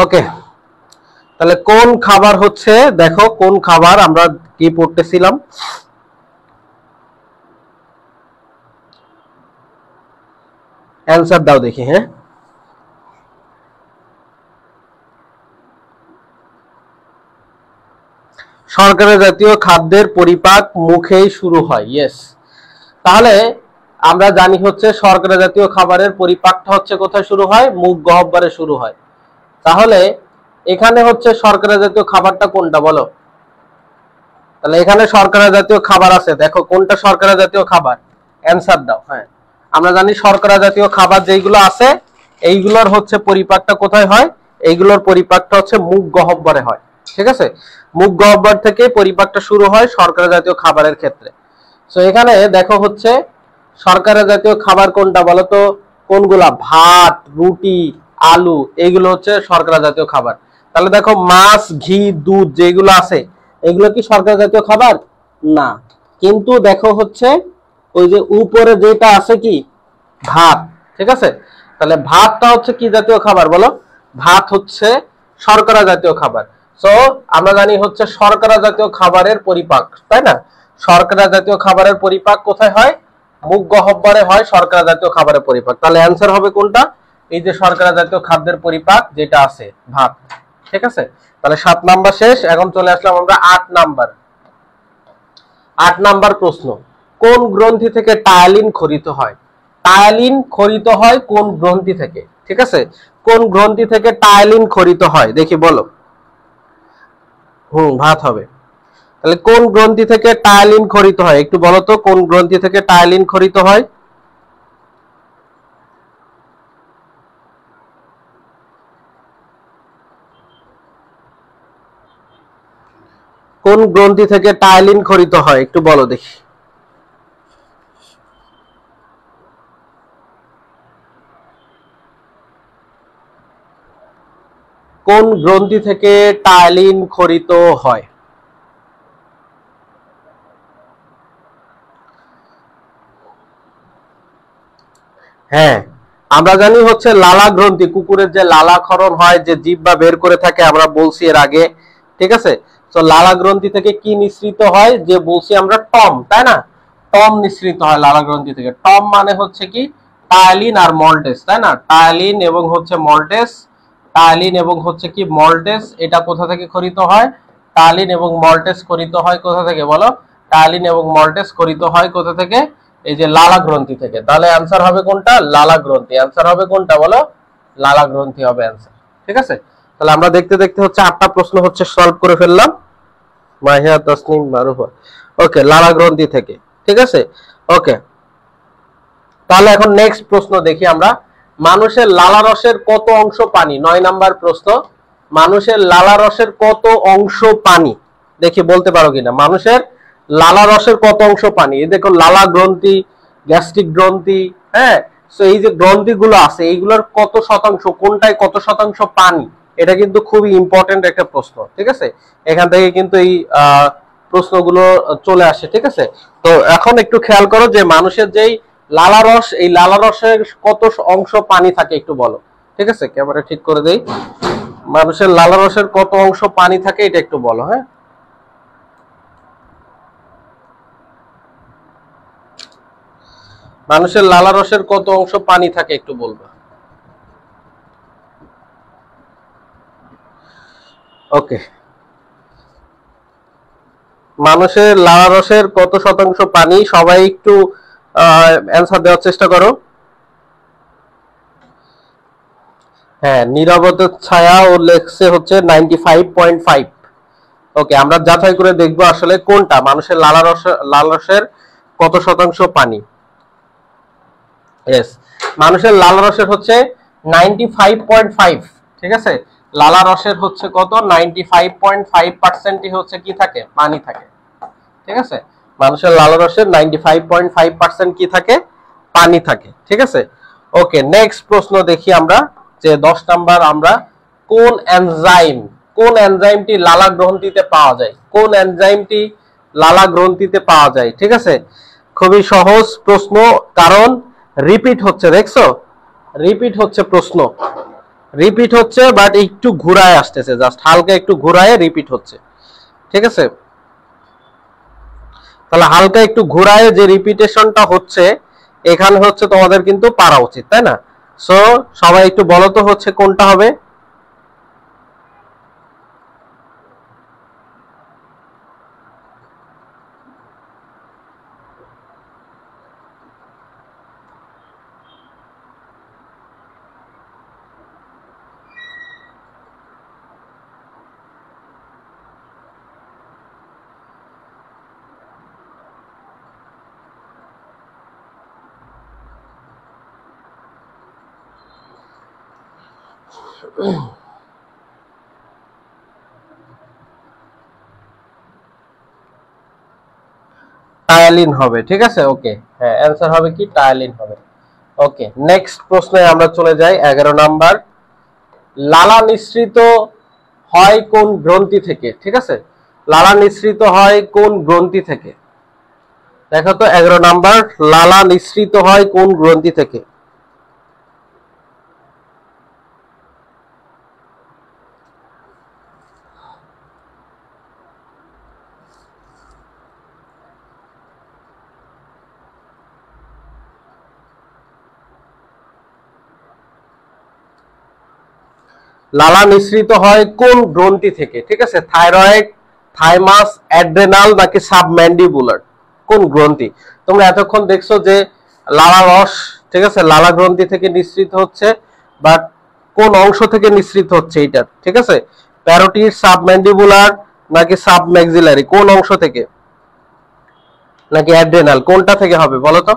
ওকে, তাহলে কোন খাবার হচ্ছে, দেখো কোন খাবার আমরা কি পড়তেছিলাম, অ্যান্সার দাও দেখি। হ্যাঁ, শর্করা জাতীয় খাদ্যের পরিপাক মুখেই শুরু হয়। ইয়েস, তাহলে আমরা জানি হচ্ছে শর্করা জাতীয় খাবারের পরিপাকটা হচ্ছে কোথায় শুরু হয়, মুখ গহ্বরে শুরু হয়। তাহলে এখানে হচ্ছে শর্করা জাতীয় খাবারটা কোনটা বলো। তাহলে এখানে শর্করা জাতীয় খাবার আছে, দেখো কোনটা শর্করা জাতীয় খাবার, অ্যান্সার দাও। হ্যাঁ, আমরা জানি শর্করা জাতীয় খাবার যেগুলো আছে এইগুলোর হচ্ছে পরিপাকটা কোথায় হয়, এইগুলোর পরিপাকটা হচ্ছে মুখ গহ্বরে হয়। ঠিক আছে, মুখ গহ্বর থেকে পরিপাকটা শুরু হয় শর্করা জাতীয় খাবারের ক্ষেত্রে। সো এখানে দেখো হচ্ছে শর্করা জাতীয় খাবার কোনটা বলো তো, কোনগুলা, ভাত, রুটি, আলু, এইগুলো হচ্ছে শর্করা জাতীয় খাবার। তাহলে দেখো মাছ, ঘি, দুধ যেগুলো আছে এগুলো কি শর্করা জাতীয় খাবার না, কিন্তু দেখো হচ্ছে ওই যে উপরে যেটা আছে কি, ভাত। ঠিক আছে, তাহলে ভাতটা হচ্ছে কি জাতীয় খাবার বলো, ভাত হচ্ছে শর্করা জাতীয় খাবার। সো আমরা জানি হচ্ছে শর্করা জাতীয় খাবারের পরিপাক, তাই না, শর্করা জাতীয় খাবারের পরিপাক কোথায় হয়, মুখ গহ্বরে হয় শর্করা জাতীয় খাবারের পরিপাক। তাহলে অ্যান্সার হবে কোনটা, এই যে শর্করা জাতীয় খাদ্যের পরিপাক যেটা আছে ভাত। ঠিক আছে, তাহলে 7 নাম্বার শেষ। এখন চলে আসলাম আমরা 8 নাম্বার। 8 নাম্বার প্রশ্ন, কোন গ্রন্থি থেকে টায়ালিন খরিত হয়? টায়ালিন খরিত হয় কোন গ্রন্থি থেকে? ঠিক আছে, কোন গ্রন্থি থেকে টায়ালিন খরিত হয় দেখি বলো। ভাত হবে। তাহলে কোন গ্রন্থি থেকে টায়ালিন খরিত হয় একটু বলো তো, কোন গ্রন্থি থেকে টায়ালিন খরিত হয়? কোন গ্রন্থি থেকে টায়ালিন খরিত হয় একটু বলো দেখি। কোন গ্রন্থি থেকে টায়ালিন খরিত হয়? হ্যাঁ, আমরা জানি হচ্ছে লালা গ্রন্থি, কুকুরের যে লালা ক্ষরণ হয়, যে জিহ্বা বের করে থাকে, আমরা বলছি এর আগে। ঠিক আছে, তো লালা গ্রন্থি থেকে কি নিঃসৃত হয়, যে বলছি আমরা টম, তাই না? টম নিঃসৃত হয় লালা গ্রন্থি থেকে। টম মানে হচ্ছে কি টায়ালিন আর মল্টেস, তাই না? টায়ালিন এবং হচ্ছে মল্টেস, টায়ালিন এবং হচ্ছে কি মল্টেস, এটা কোথা থেকে খরিত হয়? টায়ালিন এবং মল্টেস খরিত হয় কোথা থেকে বলো? টায়ালিন এবং মল্টেস খরিত হয় কোথা থেকে? এই যে লালা গ্রন্থি থেকে। তাহলে অ্যান্সার হবে কোনটা? লালা গ্রন্থি। অ্যান্সার হবে কোনটা বলো? লালা গ্রন্থি হবে অ্যান্সার। ঠিক আছে, তাহলে আমরা দেখতে দেখতে হচ্ছে 8টা প্রশ্ন হচ্ছে সলভ করে ফেললাম। মাহিয়া তাসনিম মারুফা, ওকে, লালা গ্রন্থি থেকে। ঠিক আছে, ওকে। তাহলে এখন নেক্সট প্রশ্ন দেখি আমরা, মানুষের লালা রসের কত অংশ পানি? 9 নাম্বার প্রশ্ন, মানুষের লালা রসের কত অংশ পানি দেখি বলতে পারো কিনা। মানুষের লালা রসের কত অংশ পানি? এই দেখো লালা গ্রন্থি, গ্যাস্ট্রিক গ্রন্থি, হ্যাঁ, তো এই যে গ্রন্থিগুলো আছে এইগুলোর কত শতাংশ, কোনটায় কত শতাংশ পানি, এটা কিন্তু খুবই ইম্পর্টেন্ট একটা প্রশ্ন। ঠিক আছে, এখান থেকে কিন্তু এই প্রশ্নগুলো চলে আসে। ঠিক আছে, তো এখন একটু খেয়াল করো যে মানুষের যেই লালা রস, এই লালা রসের কত অংশ পানি থাকে একটু বলো। ঠিক আছে, ক্যামেরা ঠিক করে দেই। মানুষের লালা রসের কত অংশ পানি থাকে এটা একটু বলো। হ্যাঁ, মানুষের লালা রসের কত অংশ পানি থাকে একটু বলবা। ওকে, মানুষের লালা রসের কত শতাংশ পানি? সবাই একটু অ্যান্সার দেওয়ার চেষ্টা করো। হ্যাঁ, নীরবতার ছায়া ও লেখছে হচ্ছে 95.5। ওকে, আমরা যাচাই করে দেখবো আসলে কোনটা মানুষের লালা রসের কত শতাংশ পানি। ইয়েস, মানুষের লালা রসের হচ্ছে 95.5। ঠিক আছে, লালা রসের হচ্ছে কত? 95.5% হচ্ছে কি থাকে? পানি থাকে। ঠিক আছে, মানুষের লালা রসের 95.5% কি থাকে? পানি থাকে। ঠিক আছে, ওকে, নেক্সট প্রশ্ন দেখি আমরা, যে 10 নাম্বার, আমরা কোন এনজাইমটি লালা গ্রন্থিতে পাওয়া যায়? কোন এনজাইমটি লালা গ্রন্থিতে পাওয়া যায়? ঠিক আছে, খুবই সহজ প্রশ্ন, কারণ রিপিট হচ্ছে, দেখছো রিপিট হচ্ছে প্রশ্ন, রিপিট হচ্ছে, বাট একটু ঘুরায় আসতেছে, জাস্ট হালকা একটু ঘুরায় রিপিট হচ্ছে। ঠিক আছে, তাহলে হালকা একটু ঘুরায় যে রিপিটেশনটা হচ্ছে এখানে হচ্ছে তোমাদের কিন্তু পারা উচিত, তাই না? সো সবাই একটু বলো তো হচ্ছে কোনটা হবে। টায়ালিন হবে। ঠিক আছে, ওকে, হ্যাঁ, অ্যান্সার হবে কি? টায়ালিন হবে। ওকে, নেক্সট প্রশ্নে আমরা চলে যাই, 11 নাম্বার, লালা নিঃসৃত হয় কোন গ্রন্থি থেকে? ঠিক আছে, লালা নিঃসৃত হয় কোন গ্রন্থি থেকে? দেখো তো 11 নাম্বার, লালা নিঃসৃত হয় কোন গ্রন্থি থেকে? লালা নিঃসৃত হয় কোন গ্রন্থি থেকে? ঠিক আছে, থাইরয়েড, থাইমাস, অ্যাড্রেনাল নাকি সাবম্যান্ডিবুলার? কোন গ্রন্থি? তোমরা এতক্ষণ দেখছো যে লালা রস, ঠিক আছে, লালা গ্রন্থি থেকে নিঃসৃত হচ্ছে, বাট কোন অংশ থেকে নিঃসৃত হচ্ছে এইটা, ঠিক আছে? প্যারোটিড, সাবম্যান্ডিবুলার নাকি সাবম্যাক্সিলারি, কোন অংশ থেকে, নাকি অ্যাড্রেনাল, কোনটা থেকে হবে বলো তো?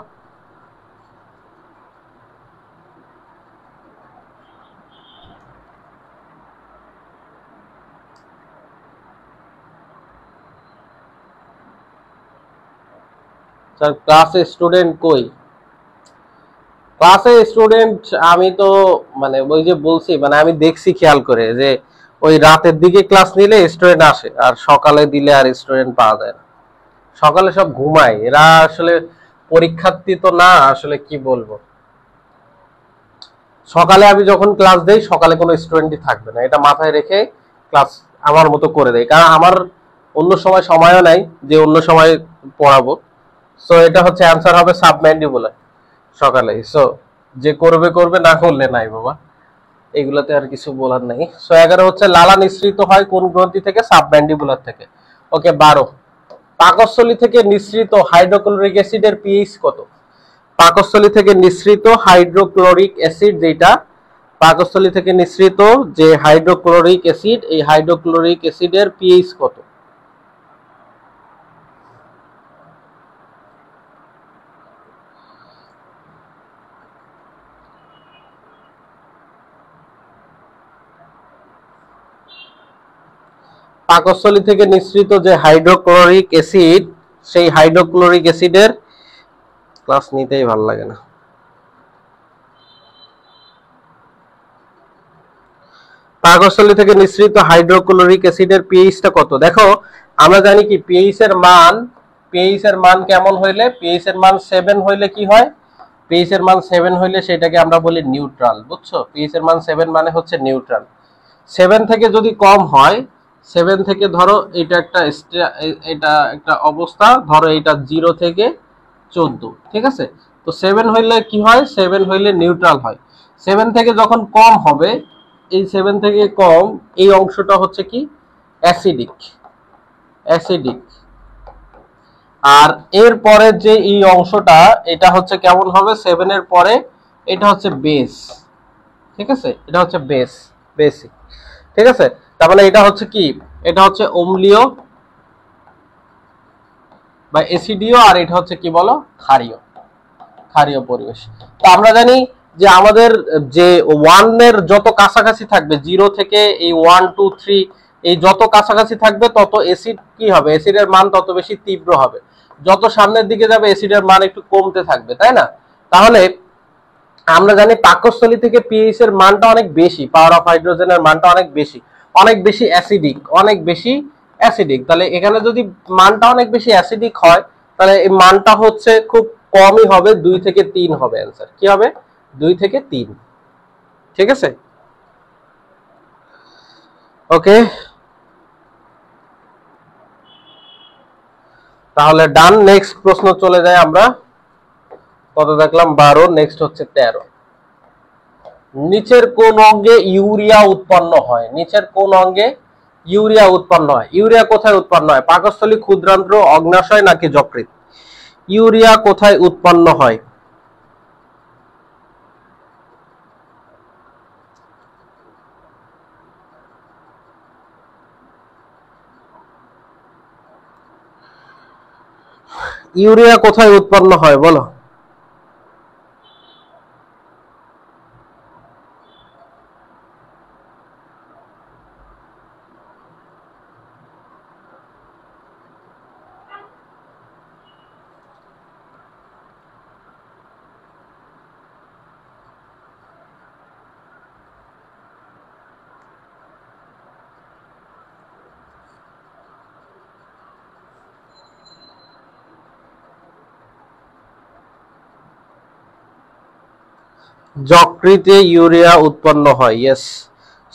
স্যার ক্লাসে স্টুডেন্ট কই? ক্লাসে স্টুডেন্ট আমি তো মানে ওই যে বলছি, মানে আমি দেখছি খেয়াল করে যে ওই রাতের দিকে ক্লাস নিলে স্টুডেন্ট আসে, আর সকালে দিলে আর স্টুডেন্ট পাওয়া যায় না। সকালে সব ঘুমায়, এরা আসলে পরীক্ষার্থী তো না, আসলে কি বলবো। সকালে আমি যখন ক্লাস দেই সকালে কোনো স্টুডেন্টই থাকবে না, এটা মাথায় রেখে ক্লাস আমার মতো করে দেয়, কারণ আমার অন্য সময় সময়ও নাই যে অন্য সময় পড়াবো। সো এটা হচ্ছে অ্যান্সার হবে সাবম্যান্ডিবুলার সকালে। সো যে করবে করবে, না করলে নাই বাবা, এগুলাতে আর কিছু বলার নাই। সো 11 হচ্ছে লালা নিঃসৃত হয় কোন গ্রন্থি থেকে? সাবম্যান্ডিবুলার থেকে। ওকে 12, পাকস্থলী থেকে নিঃসৃত হাইড্রোক্লোরিক অ্যাসিডের পিএইচ কত? পাকস্থলী থেকে নিঃসৃত হাইড্রোক্লোরিক অ্যাসিড, যেটা পাকস্থলী থেকে নিঃসৃত যে হাইড্রোক্লোরিক অ্যাসিড, এই হাইড্রোক্লোরিক অ্যাসিডের পিএইচ কত? পাকস্থলী থেকে নিঃসৃত যে হাইড্রোক্লোরিক অ্যাসিড, সেই হাইড্রোক্লোরিক অ্যাসিডের, ক্লাস নিতেই ভালো লাগে না। পাকস্থলী থেকে নিঃসৃত হাইড্রোক্লোরিক অ্যাসিডের পিএইচটা কত? দেখো আমরা জানি কি পিএইচ এর মান, পিএইচ এর মান কেমন হইলে, পিএইচ এর মান 7 হইলে কি হয়? পিএইচ এর মান 7 হইলে সেটাকে আমরা বলি নিউট্রাল, বুঝছো? পিএইচ এর মান 7 মানে হচ্ছে নিউট্রাল। 7 থেকে যদি কম হয়, 7 থেকে ধরো এটা একটা অবস্থা, ধরো এটা 0 থেকে 14, ঠিক আছে? তো 7 হইলে কি হয়? 7 হইলে নিউট্রাল হয়। 7 থেকে যখন কম হবে, এই 7 থেকে কম এই অংশটা হচ্ছে কি? Acidic, acidic. আর এর পরে যে এই অংশটা, এটা হচ্ছে কেমন হবে? 7 এর পরে এটা হচ্ছে বেস, ঠিক আছে? এটা হচ্ছে বেস, বেসিক, ঠিক আছে? তার মানে এটা হচ্ছে কি? এটা হচ্ছে অম্লীয় বা অ্যাসিডীয়, আর এটা হচ্ছে কি বলো? ক্ষারীয়, ক্ষারীয় পরিবেশ। তো আমরা জানি যে আমাদের যে 1 এর যত কাছাকাছি থাকবে, 0 থেকে এই 1 2 3 এই যত কাছাকাছি থাকবে তত অ্যাসিড কি হবে? অ্যাসিডের মান তত বেশি তীব্র হবে। যত সামনের দিকে যাবে অ্যাসিডের মান একটু কমতে থাকবে, তাই না? তাহলে আমরা জানি পাকস্থলী থেকে পিএইচ এর মানটা অনেক বেশি, পাওয়ার অফ হাইড্রোজেনের মানটা অনেক বেশি, অনেক বেশি অ্যাসিডিক, অনেক বেশি অ্যাসিডিক। তাহলে এখানে যদি মানটা অনেক বেশি অ্যাসিডিক হয়, তাহলে এই মানটা হচ্ছে খুব কমই হবে, 2 থেকে 3 হবে। অ্যান্সার কি হবে? 2 থেকে 3, ঠিক আছে? ওকে, তাহলে ডান। নেক্সট প্রশ্ন চলে যায় আমরা, কত দেখলাম? 12। নেক্সট হচ্ছে 13। নিচের কোন অঙ্গে ইউরিয়া উৎপন্ন হয়? নিচের কোন অঙ্গে ইউরিয়া উৎপন্ন হয়? ইউরিয়া কোথায় উৎপন্ন হয়? পাকস্থলী, ক্ষুদ্রান্ত্র, অগ্নাশয় নাকি যকৃৎ? ইউরিয়া কোথায় উৎপন্ন হয়? ইউরিয়া কোথায় উৎপন্ন হয় বলো? যকৃতে ইউরিয়া উৎপন্ন হয়। ইয়েস।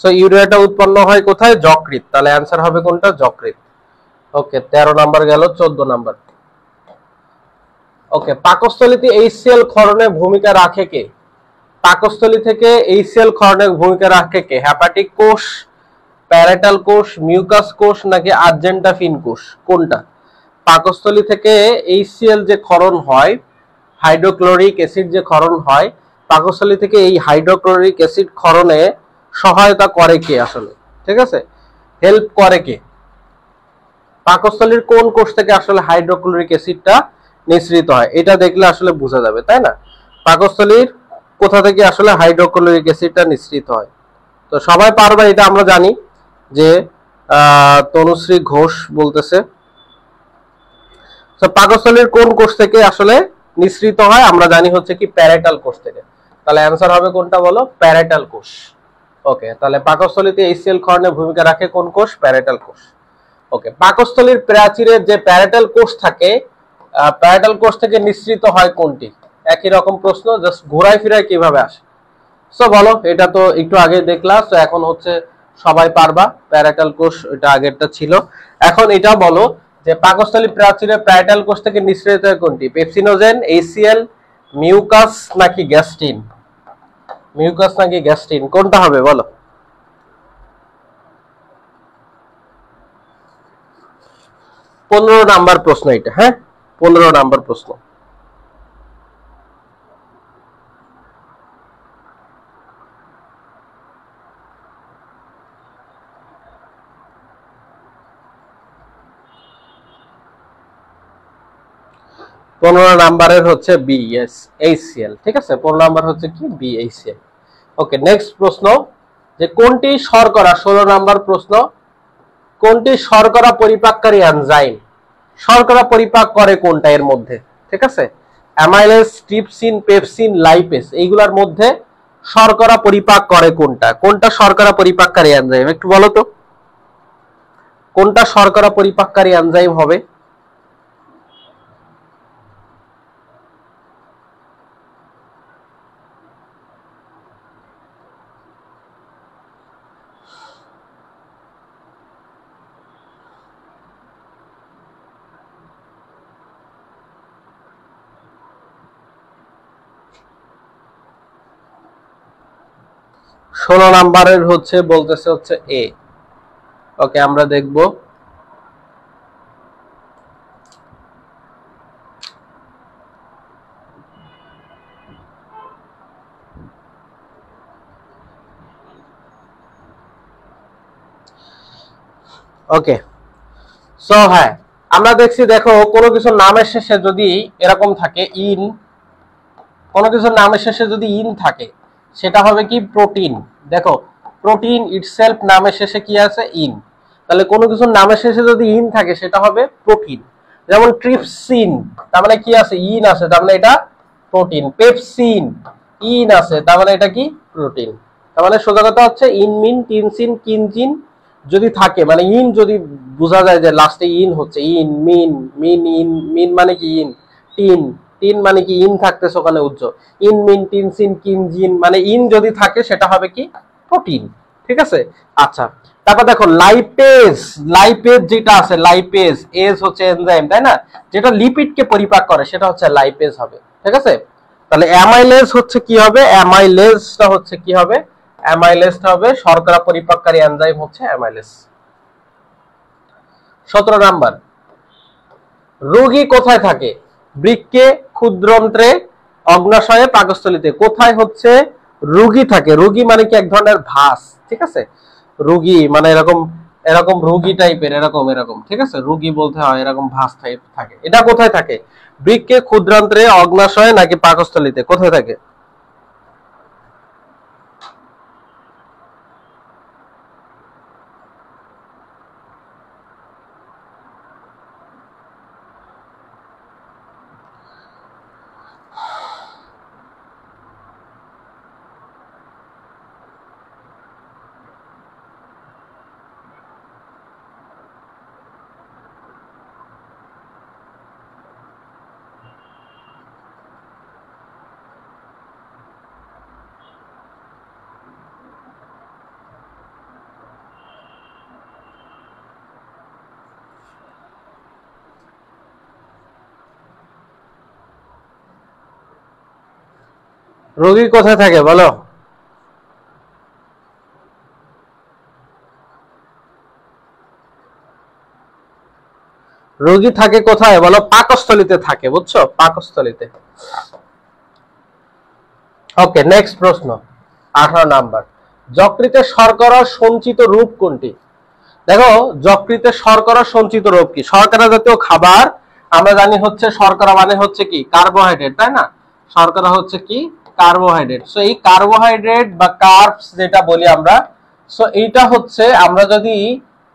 সো ইউরিয়াটা উৎপন্ন হয় কোথায়? যকৃৎ। তাহলে অ্যান্সার হবে কোনটা? যকৃৎ। ওকে, 13 নাম্বার গেল। 14 নাম্বার। ওকে, পাকস্থলীতে HCl ক্ষরণে ভূমিকা রাখে কে? পাকস্থলী থেকে HCl ক্ষরণে ভূমিকা রাখে কে? হেপাটিক কোষ, প্যারাইটাল কোষ, মিউকাস কোষ নাকি আর্জেন্টাফিন কোষ? কোনটা? পাকস্থলী থেকে HCl যে ক্ষরণ হয়, হাইড্রোক্লোরিক অ্যাসিড যে ক্ষরণ হয়, পাকস্থলী থেকে এই হাইড্রোক্লোরিক অ্যাসিড ক্ষরণে সহায়তা করে কে আসলে? ঠিক আছে, হেল্প করে কে? পাকস্থলীর কোন কোষ থেকে আসলে হাইড্রোক্লোরিক অ্যাসিডটা নিঃসৃত হয়? এটা দেখলে আসলে বোঝা যাবে, তাই না? পাকস্থলীর কোথা থেকে আসলে হাইড্রোক্লোরিক অ্যাসিডটা নিঃসৃত হয়? তো সবাই পারবে এটা আমরা জানি যে তনুশ্রী ঘোষ বলতেছে। তো পাকস্থলীর কোন কোষ থেকে আসলে নিঃসৃত হয়? আমরা জানি হচ্ছে কি প্যারাইটাল কোষ থেকে। তাহলে অ্যানসার হবে কোনটা বলো? প্যারাইটাল কোষ। ওকে, তাহলে পাকস্থলীতে HCl ক্ষরণে ভূমিকা রাখে কোন কোষ? প্যারাইটাল কোষ। ওকে, পাকস্থলীর প্রাচীরের যে প্যারাইটাল কোষ থাকে, প্যারাইটাল কোষ থেকে নিঃসৃত হয় কোনটি? একই রকম প্রশ্ন, জাস্ট ঘোরায় ফিরায় কিভাবে আসে। সো বলো, এটা তো একটু আগে দেখলাম, তো এখন হচ্ছে সবাই পারবা। প্যারাইটাল কোষ এটা আগেরটা ছিল। এখন এটা বলো যে পাকস্থলী প্রাচীরের প্যারাইটাল কোষ থেকে নিঃসৃত হয় কোনটি? পেপসিনোজেন, HCl, মিউকাস নাকি গ্যাস্ট্রিন? মিউকাস নাকি গ্যাস্ট্রিন, কোনটা হবে বলো? পনেরো নাম্বার প্রশ্ন এটা, হ্যাঁ 15 নাম্বার প্রশ্ন। পনেরো নাম্বারের হচ্ছে BS HCl, ঠিক আছে? 15 নাম্বার হচ্ছে কি? BHCl। ওকে, নেক্সট প্রশ্ন, যে কোনটি শর্করা, 16 নাম্বার প্রশ্ন, কোনটি শর্করা পরিপাককারী এনজাইম? শর্করা পরিপাক করে কোনটা এর মধ্যে? ঠিক আছে, অ্যামাইলেজ, ট্রিপসিন, পেপসিন, লাইপেজ, এইগুলোর মধ্যে শর্করা পরিপাক করে কোনটা? কোনটা শর্করা পরিপাককারী এনজাইম একটু বলো তো, কোনটা শর্করা পরিপাককারী এনজাইম হবে? ষোলো নাম্বারের হচ্ছে বলতেছে হচ্ছে এ। ওকে, আমরা দেখব। ওকে, সো হ্যাঁ, আমরা দেখছি, দেখো কোনো কিছুর নামের শেষে যদি এরকম থাকে ইন, কোনো কিছুর নামের শেষে যদি ইন থাকে সেটা হবে কি? প্রোটিন। দেখো, প্রোটিন ইটসেলফ নামের শেষে কি আছে? ইন। তাহলে কোনো কিছুর নামের শেষে যদি ইন থাকে সেটা হবে প্রোটিন। যেমন ট্রিপসিন, তার মানে কি আছে? ইন আছে, তার মানে এটা প্রোটিন। পেপসিন, ইন আছে, তার মানে এটা কি? প্রোটিন। তার মানে সোজা কথা হচ্ছে ইনমিন, টিনসিন, কিনজিন যদি থাকে, মানে ইন যদি বোঝা যায় যে লাস্টে ইন হচ্ছে, ইন মিন, মিন ইন, মিন মানে কি? ইন। টিন, টিন মানে কি? ইন থাকতেছে ওখানে উজ্জ্বল। ইন মিন টিনসিন কিনজিন মানে ইন যদি থাকে সেটা হবে কি? প্রোটিন। ঠিক আছে, আচ্ছা। তারপর দেখো লাইপেজ, লাইপেজ যেটা আছে, লাইপেজ এজ হচ্ছে এনজাইম, তাই না? যেটা লিপিডকে পরিপাক করে সেটা হচ্ছে লাইপেজ হবে। ঠিক আছে, তাহলে অ্যামাইলেজ হচ্ছে কি হবে? অ্যামাইলেজটা হচ্ছে কি হবে? অ্যামাইলেজটা হবে শর্করা পরিপাককারী এনজাইম হচ্ছে অ্যামাইলেজ। 17 নাম্বার, রোগী কোথায় থাকে? বৃক্কে, ক্ষুদ্রন্ত্রে, অগ্নাশয়ে, পাকস্থলীতে। কোথায় হচ্ছে রোগী থাকে? রোগী মানে কি? এক ধরনের ভাস, ঠিক আছে? রোগী মানে এরকম এরকম রোগী টাইপের, এরকম এরকম, ঠিক আছে? রোগী বলতে হয় এরকম ভাস টাইপ থাকে। এটা কোথায় থাকে? বৃক্কে, ক্ষুদ্রান্ত্রে, অগ্নাশয়ে নাকি পাকস্থলীতে? কোথায় থাকে? রোগী কোথায় থাকে বলো? রোগী থাকে কোথায় বলো? পাকস্থলীতে থাকে, বুঝছো? পাকস্থলীতে। ওকে, নেক্সট প্রশ্ন 18 নাম্বার। যকৃতে শর্করা সঞ্চিত রূপ কোনটি? দেখো, যকৃতে শর্করা সঞ্চিত রূপ কি? শর্করা জাতীয় খাবার আমরা জানি হচ্ছে শর্করা মানে হচ্ছে কি? কার্বোহাইড্রেট, তাই না? শর্করা হচ্ছে কি? কার্বোহাইড্রেট। সো এই কার্বোহাইড্রেট বা কার্বস যেটা বলি আমরা, সো এইটা হচ্ছে আমরা যদি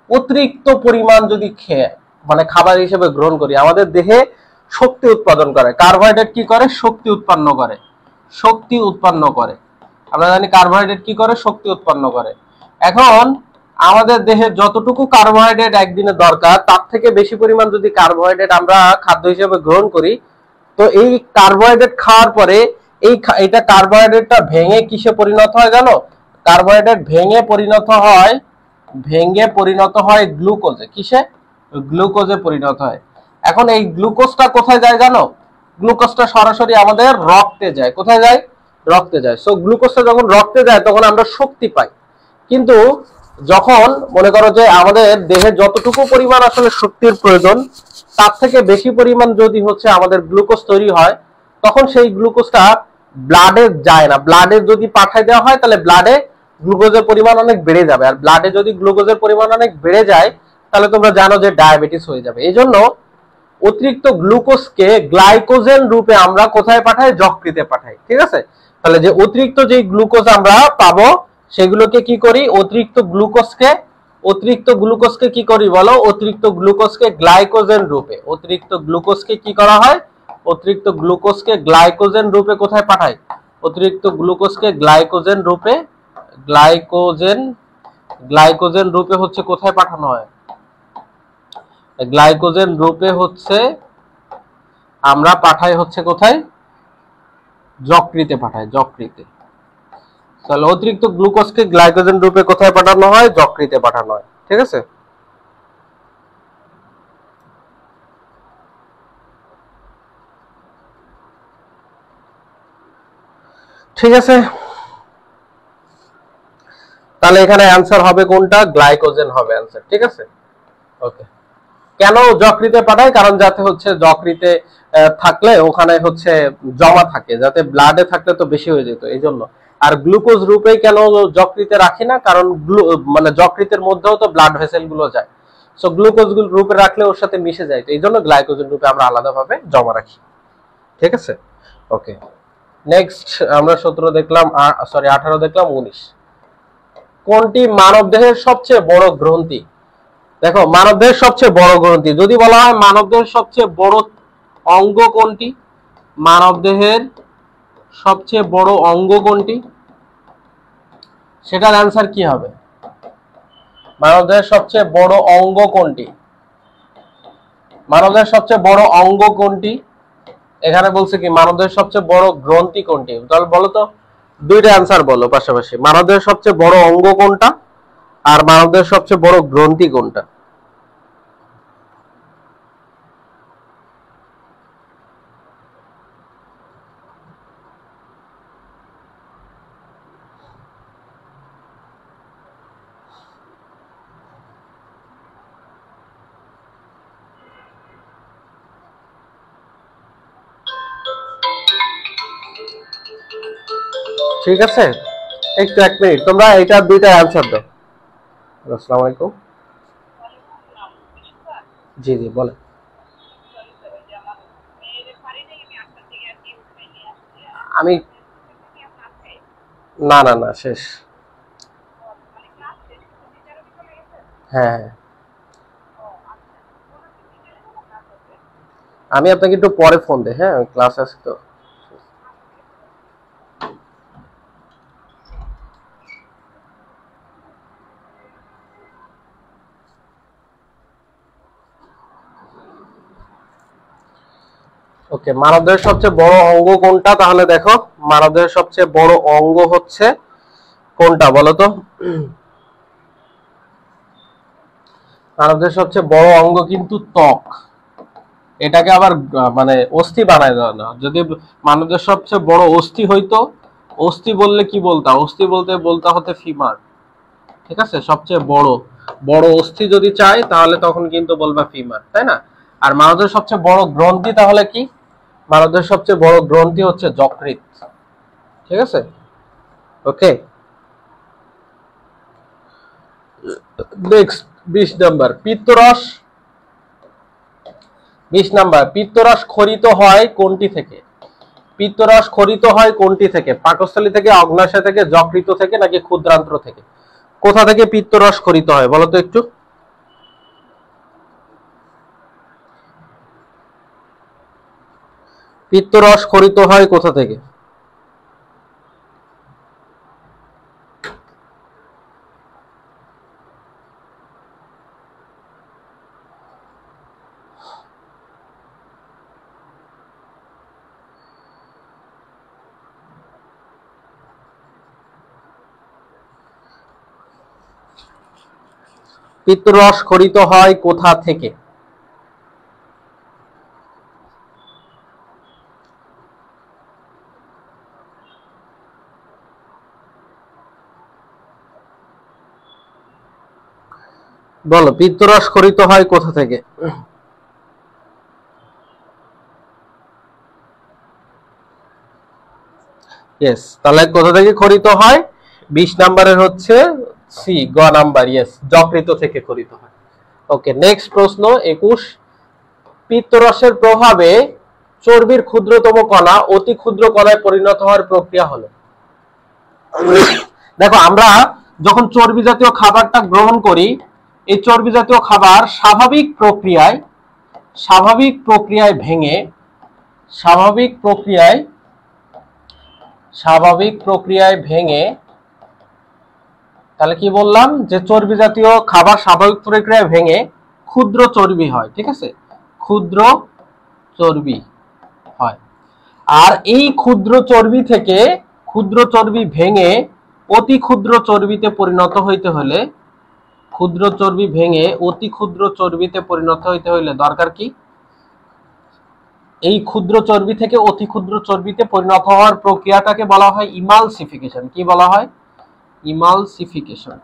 অতিরিক্ত পরিমাণ যদি খেয়ে মানে খাবার হিসেবে গ্রহণ করি, আমাদের দেহে শক্তি উৎপাদন করে। কার্বোহাইড্রেট কি করে? শক্তি উৎপন্ন করে। শক্তি উৎপন্ন করে। আমরা জানি কার্বোহাইড্রেট কি করে? শক্তি উৎপন্ন করে। এখন আমাদের দেহে যতটুকু কার্বোহাইড্রেট একদিনে দরকার, তার থেকে বেশি পরিমাণ যদি কার্বোহাইড্রেট আমরা খাদ্য হিসেবে গ্রহণ করি, তো এই কার্বোহাইড্রেট খাওয়ার পরে এইটা কার্বোহাইড্রেটটা ভেঙে কিসে পরিণত হয় জানো? কার্বোহাইড্রেট ভেঙে পরিণত হয় গ্লুকোজে। কিসে? গ্লুকোজে পরিণত হয়। এখন এই গ্লুকোজটা কোথায় যায় জানো? গ্লুকোজটা সরাসরি আমাদের রক্তে যায়। কোথায় যায়? রক্তে যায়। সো গ্লুকোজটা যখন রক্তে যায় তখন আমরা শক্তি পাই। কিন্তু যখন মনে করো যে আমাদের দেহে যতটুকু পরিমাণ আসলে শক্তির প্রয়োজন, তার থেকে বেশি পরিমাণ যদি হচ্ছে আমাদের গ্লুকোজ তৈরি হয়, তখন সেই গ্লুকোজটা ব্লাডে যায় না। ব্লাডে যদি পাঠায় দেওয়া হয় তাহলে ব্লাডে গ্লুকোজের পরিমাণ অনেক বেড়ে যাবে। আর ব্লাডে যদি গ্লুকোজের পরিমাণ অনেক বেড়ে যায় তাহলে তোমরা জানো যে ডায়াবেটিস হয়ে যাবে। এই জন্য অতিরিক্ত গ্লুকোজকে গ্লাইকোজেন রূপে আমরা কোথায় পাঠাই? যকৃতে পাঠাই। ঠিক আছে? তাহলে যে অতিরিক্ত যে গ্লুকোজ আমরা পাবো সেগুলোকে কি করি? অতিরিক্ত গ্লুকোজকে কি করি বলো? অতিরিক্ত গ্লুকোজকে গ্লাইকোজেন রূপে, অতিরিক্ত গ্লুকোজকে কি করা হয়? অতিরিক্ত গ্লুকোজকে গ্লাইকোজেন রূপে কোথায় পাঠাই? অতিরিক্ত গ্লুকোজকে গ্লাইকোজেন রূপে গ্লাইকোজেন রূপে হচ্ছে কোথায় পাঠানো হয়? গ্লাইকোজেন রূপে হচ্ছে আমরা পাঠাই হচ্ছে কোথায়? যকৃতে পাঠাই, যকৃতে। তাহলে অতিরিক্ত গ্লুকোজকে গ্লাইকোজেন রূপে কোথায় পাঠানো হয়? যকৃতে পাঠানো হয়। ঠিক আছে? ঠিক আছে, তাহলে এখানে অ্যান্সার হবে কোনটা? গ্লাইকোজেন হবে অ্যান্সার। ঠিক আছে? ওকে। কেন যকৃতে পাঠায়? কারণ যাতে হচ্ছে যকৃতে থাকলে ওখানে হচ্ছে জমা থাকে, যাতে ব্লাডে থাকলে তো বেশি হয়ে যেত, এই জন্য। আর গ্লুকোজ রূপে কেন যকৃতে রাখি না? কারণ মানে যকৃতের মধ্যেও তো ব্লাড ভেসেল গুলো যায়। সো গ্লুকোজ রূপে রাখলে ওর সাথে মিশে যায়, এই জন্য গ্লাইকোজেন রূপে আমরা আলাদাভাবে জমা রাখি। ঠিক আছে? ওকে, নেক্সট আমরা 17 দেখলাম, সরি 18 দেখলাম, 19। কোনটি মানবদেহের সবচেয়ে বড় গ্রন্থি? দেখো, মানবদেহের সবচেয়ে বড় গ্রন্থি যদি বলা হয় মানবদেহের সবচেয়ে বড় অঙ্গ কোনটি? মানবদেহের সবচেয়ে বড় অঙ্গ কোনটি? সেটার অ্যান্সার কি হবে? মানবদেহের সবচেয়ে বড় অঙ্গ কোনটি? মানবদেহের সবচেয়ে বড় অঙ্গ কোনটি? এখানে বলছে কি মানবদেহের সবচেয়ে বড় গ্রন্থি কোনটি? তাহলে বলো তো, দুইটা অ্যান্সার বলো পাশাপাশি। মানবদেহের সবচেয়ে বড় অঙ্গ কোনটা আর মানবদেহের সবচেয়ে বড় গ্রন্থি কোনটা? ঠিক আছে, একটু 1 মিনিট, তোমরা এটা দুইটা অ্যান্সার দাও। আসসালামু আলাইকুম। জি জি বলেন। আমি না না না, শেষ। হ্যাঁ হ্যাঁ, আমি আপনাকে একটু পরে ফোন দিই। হ্যাঁ, ক্লাস আছে তো। ওকে, মানবদেহের সবচেয়ে বড় অঙ্গ কোনটা? তাহলে দেখো, মানবদেহের সবচেয়ে বড় অঙ্গ হচ্ছে কোনটা বলো তো? মানবদেহের সবচেয়ে বড় অঙ্গ কিন্তু ত্বক। এটাকে আবার মানে অস্থি বানায় দেওয়া না। যদি মানবদেহের সবচেয়ে বড় অস্থি হইতো, অস্থি বললে কি বলতা? অস্থি বলতা হতে ফিমার। ঠিক আছে? সবচেয়ে বড় অস্থি যদি চাই তাহলে তখন কিন্তু বলবা ফিমার, তাই না? আর মানবদেহের সবচেয়ে বড় গ্রন্থি তাহলে কি? মানবদেহের সবচেয়ে বড় গ্রন্থি হচ্ছে যকৃৎ। ঠিক আছে, ওকে। নেক্সট 20 নাম্বার, পিত্তরস। 20 নাম্বার, পিত্তরস খরিত হয় কোনটি থেকে? পিত্তরস খরিত হয় কোনটি থেকে? পাকস্থলী থেকে, অগ্ন্যাশয় থেকে, যকৃৎ থেকে, নাকি ক্ষুদ্রান্ত্র থেকে? কোথা থেকে পিত্তরস খরিত হয় বলো তো একটু? পিত্তরস খরিত হয় কোথা থেকে? পিত্তরস খরিত হয় কোথা থেকে? বলো, পিত্তরস খরিত হয় কোথা থেকে? ইয়েস, তাহলে কোথা থেকে খরিত হয়? 20 নাম্বারের হচ্ছে সি, গ নাম্বার। ইয়েস, যকৃৎ থেকে খরিত হয়। ওকে, নেক্সট প্রশ্ন 21। পিত্তরসের প্রভাবে চর্বির ক্ষুদ্রতম কণা অতি ক্ষুদ্র কণায় পরিণত হওয়ার প্রক্রিয়া হলো। দেখো, আমরা যখন চর্বি জাতীয় খাবারটা গ্রহণ করি, এই চর্বি জাতীয় খাবার স্বাভাবিক প্রক্রিয়ায় ভেঙে তাহলে কি বললাম, যে চর্বি জাতীয় খাবার স্বাভাবিক প্রক্রিয়ায় ভেঙে ক্ষুদ্র চর্বি হয়। ঠিক আছে, ক্ষুদ্র চর্বি হয়। আর এই ক্ষুদ্র চর্বি ভেঙে অতি ক্ষুদ্র চর্বিতে পরিণত হইতে হলে দরকার কি? এই ক্ষুদ্র চর্বি থেকে অতি ক্ষুদ্র চর্বিতে পরিণত হওয়ার প্রক্রিয়াটাকে বলা হয় ইমালসিফিকেশন। কি বলা হয়? ইমালসিফিকেশন।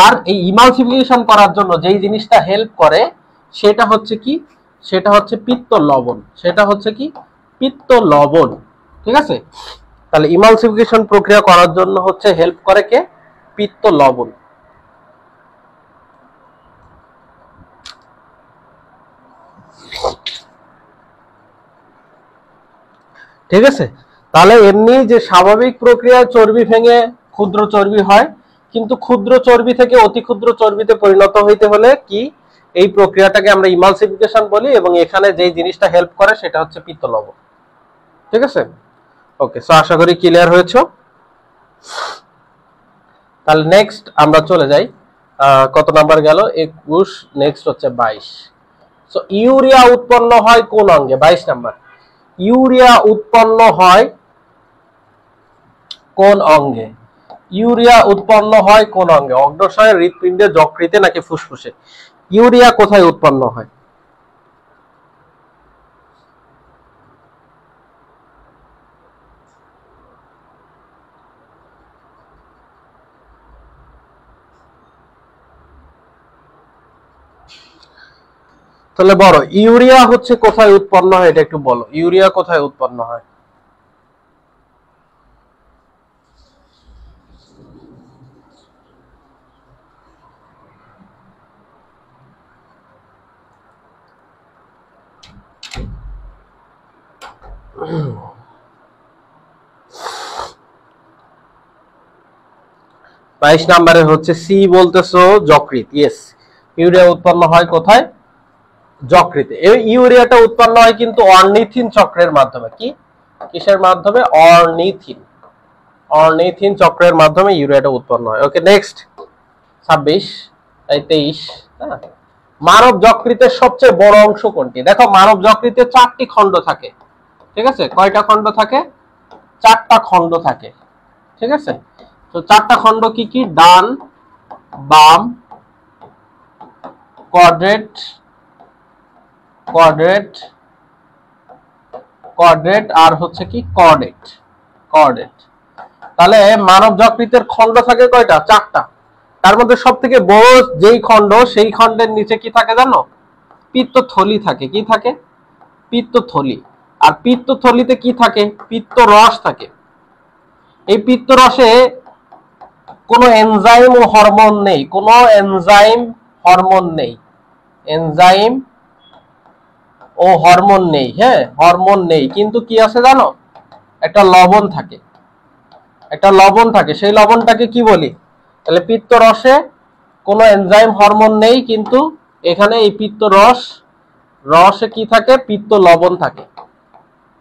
আর এই ইমালসিফিকেশন করার জন্য যেই জিনিসটা হেল্প করে সেটা হচ্ছে কি? সেটা হচ্ছে পিত্ত লবণ। ঠিক আছে, তাহলে ইমালসিফিকেশন প্রক্রিয়া করার জন্য হচ্ছে হেল্প করে কে? পিত্ত লবণ। ঠিক আছে, তাহলে এমনি যে স্বাভাবিক প্রক্রিয়ায় চর্বি ভেঙে ক্ষুদ্র চর্বি হয়, কিন্তু ক্ষুদ্র চর্বি থেকে অতি ক্ষুদ্র চর্বিতে পরিণত হইতে হলে কি? এই প্রক্রিয়াটাকে আমরা ইমালসিফিকেশন বলি, এবং এখানে যেই জিনিসটা হেল্প করে সেটা হচ্ছে পিত্ত লবণ। ঠিক আছে, ওকে। সো আশা করি ক্লিয়ার হয়েছে। তাহলে নেক্সট আমরা চলে যাই, কত নাম্বার গেল? 21। নেক্সট হচ্ছে 22। সো ইউরিয়া উৎপন্ন হয় কোন অঙ্গে? 22 নাম্বার, ইউরিয়া উৎপন্ন হয় কোন অঙ্গে? অগ্ন্যাশয়ে, হৃৎপিণ্ডে, যকৃতে, নাকি ফুসফুসে? ইউরিয়া কোথায় উৎপন্ন হয়? তাহলে বলো, ইউরিয়া হচ্ছে কোথায় উৎপন্ন হয়? এটা একটু বলো, ইউরিয়া কোথায় উৎপন্ন হয়? বাইশ নাম্বারে হচ্ছে সি বলতেছো, যকৃৎ। ইয়েস, ইউরিয়া উৎপন্ন হয় কোথায়? যকৃতে। এই ইউরিয়াটা উৎপন্ন হয় কিন্তু অর্নিথিন চক্রের মাধ্যমে। কিসের মাধ্যমে? অর্নিথিন চক্রের মাধ্যমে ইউরিয়াটা উৎপন্ন হয়। ওকে, নেক্সট 26, 23। মানব যকৃতের সবচেয়ে বড় অংশ কোনটি? দেখো, মানব যকৃতে 4টি খণ্ড থাকে। ঠিক আছে, কয়টা খণ্ড থাকে? 4টা খণ্ড থাকে। ঠিক আছে, তো 4টা খণ্ড কি কি? ডান, বাম, কোয়াড্রেট আর হচ্ছে কি? কর্ডেট। তাহলে মানব যকৃতের খণ্ড থাকে কয়টা? 4টা। তার মধ্যে সব থেকে বড় যেই খণ্ড, সেই খণ্ডের নিচে কি থাকে জানো? পিত্তথলি থাকে। কি থাকে? পিত্তথলি। আর পিত্তথলিতে কি থাকে? পিত্তরস থাকে। এই পিত্তরসে কোনো এনজাইম ও হরমোন নেই, কোনো এনজাইম হরমোন নেই, এনজাইম ও হরমোন নেই। হ্যাঁ, হরমোন নেই, কিন্তু কি আছে জানো? একটা লবণ থাকে, একটা লবণ থাকে। সেই লবণটাকে কি বলি? তাহলে পিত্তরসে কোনো এনজাইম হরমোন নেই, কিন্তু এখানে এই পিত্তরস রসে কি থাকে? পিত্ত লবণ থাকে,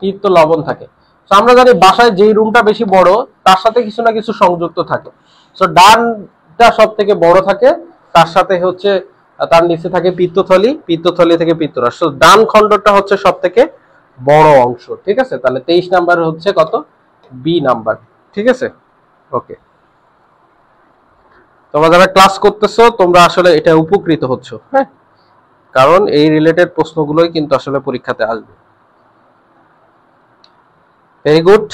পিত্ত লবণ থাকে। তো আমরা জানি বাসায় যেই রুমটা বেশি বড় তার সাথে কিছু না কিছু সংযুক্ত থাকে। তো ডানটা সব থেকে বড় থাকে, তার সাথে হচ্ছে তার নিচে থাকে পিত্তথলি, পিত্তথলি থেকে পিত্তরস। তো ডান খণ্ডটা হচ্ছে সব থেকে বড় অংশ। ঠিক আছে, তাহলে 23 নাম্বার হচ্ছে কত? B number. ঠিক আছে, ওকে। তোমরা যারা ক্লাস করতেছো তোমরা আসলে এটা উপকৃত হচ্ছ, হ্যাঁ, কারণ এই রিলেটেড প্রশ্নগুলোই কিন্তু আসলে পরীক্ষাতে আসবে। Very good.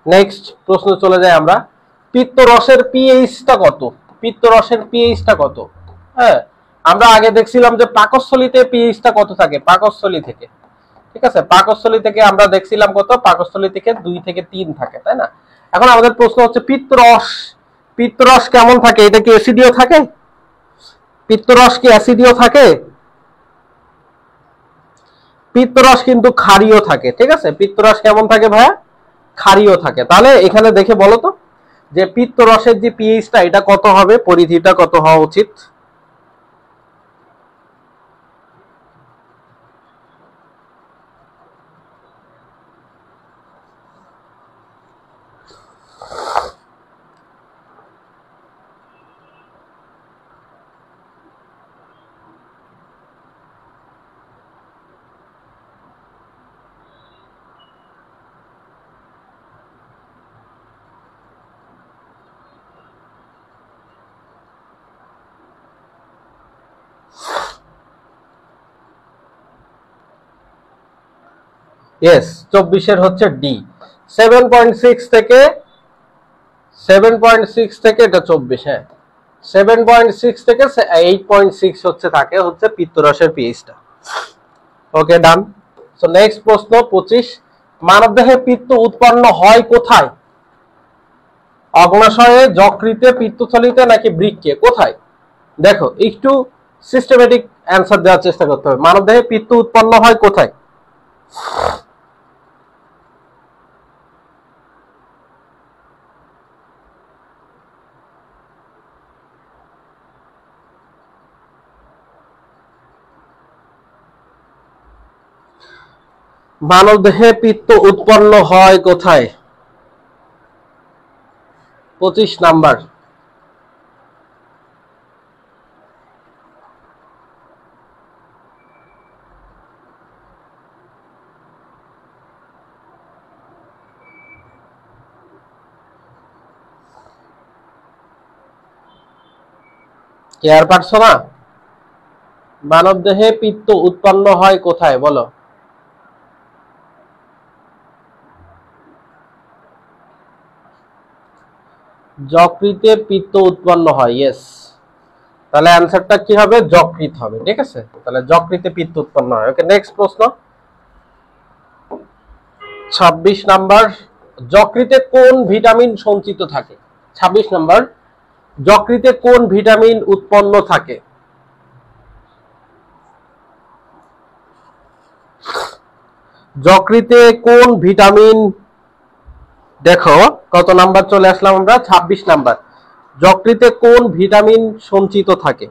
নেক্সট প্রশ্ন চলে যায় আমরা। পিত্তরসের পিএইচটা কত? পিত্তরসের পিএইচটা কত? হ্যাঁ, আমরা আগে দেখছিলাম যে পাকস্থলীতে পিএইচটা কত থাকে, পাকস্থলী থেকে। ঠিক আছে, পাকস্থলী থেকে আমরা দেখছিলাম কত? পাকস্থলী থেকে 2 থেকে 3 থাকে, তাই না? এখন আমাদের প্রশ্ন হচ্ছে পিত্তরস, পিত্তরস কেমন থাকে? এটা কি অ্যাসিডীয় থাকে? পিত্তরস কি অ্যাসিডীয় থাকে? পিত্তরস কিন্তু ক্ষারীয় থাকে। ঠিক আছে, পিত্তরস কেমন থাকে ভাইয়া? ক্ষারীয় থাকে। তাহলে এখানে দেখে বলো তো যে পিত্তরসের যে পিএইচটা এটা কত হবে, পরিধিটা কত হওয়া উচিত? ইয়েস, 24 এর হচ্ছে ডি। 7.6 থেকে 7.6 থেকে এটা 24। হ্যাঁ, 7.6 থেকে 8.6 হচ্ছে থাকে হচ্ছে পিত্তরসের পিএইচটা। ওকে, ডান। সো নেক্সট প্রশ্ন 25। মানবদেহে পিত্ত উৎপন্ন হয় কোথায়? অগ্নাশয়ে, যকৃতে, পিত্তথলিতে নাকি বৃক্কে? কোথায়? দেখো, একটু সিস্টেমেটিক অ্যান্সার দেওয়ার চেষ্টা করতে হবে। মানবদেহে পিত্ত উৎপন্ন হয় কোথায়? মানবদেহে পিত্ত উৎপন্ন হয় কোথায়? 25 নাম্বার। কেয়ার পারছো না? মানবদেহে পিত্ত উৎপন্ন হয় কোথায় বলো? যকৃতে পিত্ত উৎপন্ন হয়। ইয়েস, তাহলে অ্যান্সারটা কি হবে? যকৃত হবে। ঠিক আছে, তাহলে যকৃতে পিত্ত উৎপন্ন হয়। ওকে, নেক্সট প্রশ্ন 26 নাম্বার। যকৃতে কোন ভিটামিন সঞ্চিত থাকে? 26 নাম্বার। যকৃতে কোন ভিটামিন উৎপন্ন থাকে? যকৃতে কোন ভিটামিন? দেখো কত নাম্বার চলে আসলাম আমরা? 26 নাম্বার। যকৃতে কোন ভিটামিন সঞ্চিত থাকে?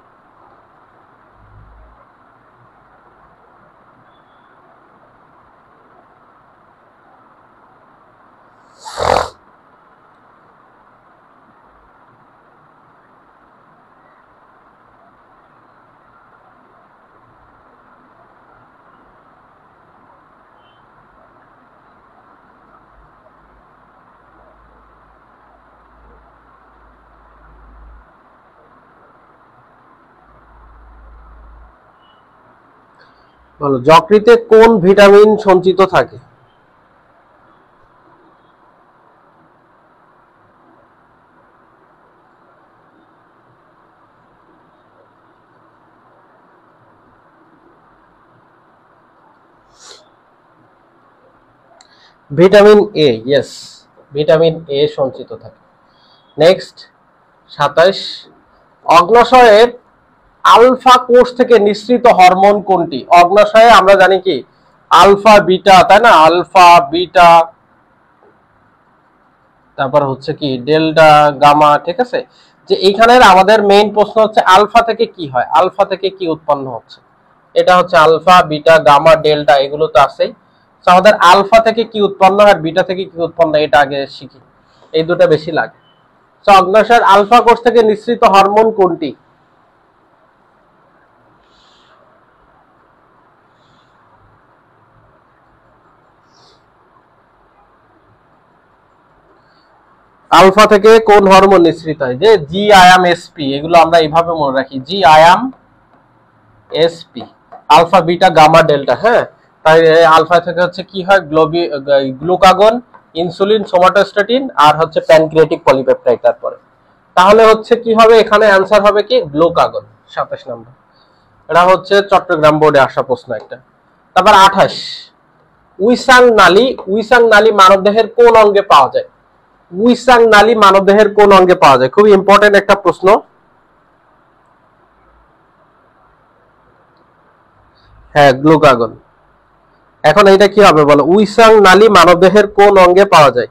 বলো, যকৃতে কোন ভিটামিন সঞ্চিত থাকে? Vitamin A, yes, vitamin A সঞ্চিত থাকে। নেক্সট 27, অগ্নাশয়ের আলফা কোষ থেকে নিঃসৃত হরমোন কোনটি? অগ্নাশয়ে আমরা জানি কি আলফা বিটা, তাই না? আলফা বিটা, তারপর হচ্ছে কি ডেল্টা গামা, ঠিক আছে? যে এইখানের আমাদের মেইন প্রশ্ন হচ্ছে আলফা থেকে কি হয়, আলফা থেকে কি উৎপন্ন হচ্ছে, এটা হচ্ছে আলফা বিটা গামা ডেল্টা, এগুলো তো আছেই। তো আমাদের আলফা থেকে কি উৎপন্ন হয় আর বিটা থেকে কি উৎপন্ন হয় এটা আগে শিখি, এই দুটো বেশি লাগে। তো অগ্নাশয়ের আলফা কোষ থেকে নিঃসৃত হরমোন কোনটি? আলফা থেকে কোন হরমোন নিঃসৃত হয়? যে জি আয়াম এসপি, এগুলো আমরা এইভাবে মনে রাখি, জি আয়াম এসপি, আলফা বিটা গামা ডেল্টা। হ্যাঁ, তাই আলফা থেকে হচ্ছে কি হয় গ্লুকাগন, ইনসুলিন, সোমাটোস্ট্যাটিন আর হচ্ছে প্যানক্রিয়াটিক পলিপেপটাইড। তারপরে তাহলে হচ্ছে কি হবে, এখানে অ্যান্সার হবে কি গ্লুকাগন, 27 নম্বর। এটা হচ্ছে চট্টগ্রাম বোর্ডে আসা প্রশ্ন একটা। তারপর 28, উইসাং নালী, উইসাং নালী মানবদেহের কোন অঙ্গে পাওয়া যায়? উইসাং নালী মানবদেহের কোন অঙ্গে পাওয়া যায়? খুবই ইম্পর্টেন্ট একটা প্রশ্ন। হ্যাঁ, গ্লুকাগন। এখন এইটা কি হবে বলো, উইসাং নালী মানবদেহের কোন অঙ্গে পাওয়া যায়?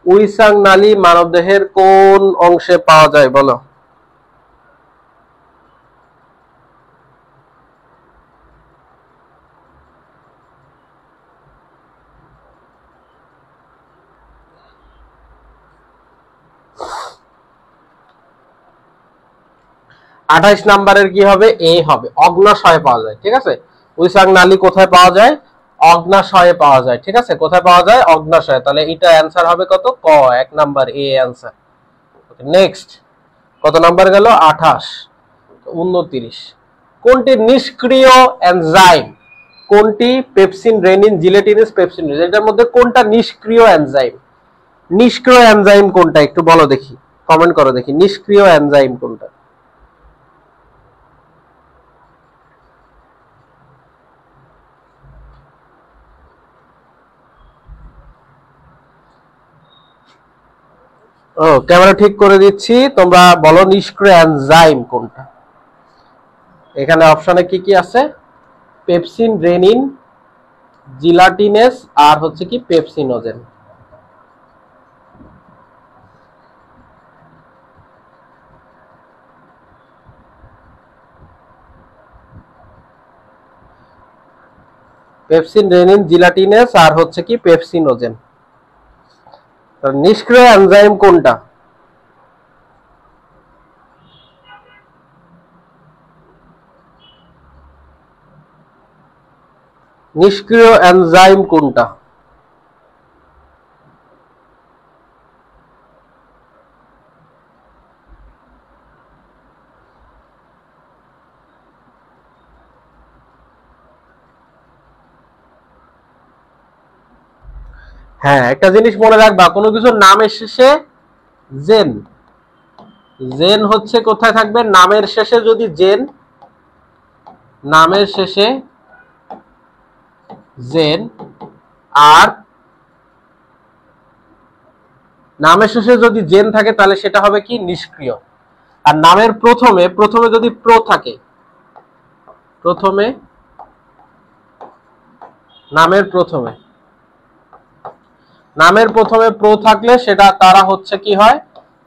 উইসাং নালী মানবদেহের কোন অংশে পাওয়া যায় বলো? আঠাইশ নাম্বারের কি হবে? এ হবে, অগ্নাশয়ে পাওয়া যায়। ঠিক আছে, উইসাং নালী কোথায় পাওয়া যায়? অগ্নাশয়ে পাওয়া যায়। ঠিক আছে, কোথায় পাওয়া যায়? অগ্নাশয়ে। তাহলে এটা অ্যান্সার হবে কত? ক, 1 নাম্বার এ অ্যান্সার। নেক্সট কত নাম্বার গেল? 28। 29, কোনটি নিষ্ক্রিয় এনজাইম? কোনটি? Pepsin, rennin, gelatinous, pepsin. এটার মধ্যে কোনটা নিষ্ক্রিয় এনজাইম? নিষ্ক্রিয় এনজাইম কোনটা একটু বলো দেখি, কমেন্ট করো দেখি, নিষ্ক্রিয় এনজাইম কোনটা? ও, ক্যামেরা ঠিক করে দিচ্ছি, তোমরা বলো নিষ্ক্রিয় এনজাইম কোনটা। এখানে অপশনে কি কি আছে? পেপসিন, রেনিন, জিলাটিনেস আর হচ্ছে কি পেপসিনোজেন। পেপসিন, রেনিন, জিলাটিনেস আর হচ্ছে কি পেপসিনোজেন। নিষ্ক্রিয় এনজাইম কোনটা? নিষ্ক্রিয় এনজাইম কোনটা? হ্যাঁ, একটা জিনিস মনে রাখবা, কোনো কিছুর নামের শেষে জেন, জেন হচ্ছে কোথায় থাকবে? নামের শেষে যদি জেন, নামের শেষে জেন আর নামের শেষে যদি জেন থাকে তাহলে সেটা হবে কি? নিষ্ক্রিয়। আর নামের প্রথমে প্রথমে যদি প্রো থাকে, প্রথমে নামের প্রথমে নামের প্রথমে প্রো থাকলে সেটা তারা হচ্ছে কি হয়?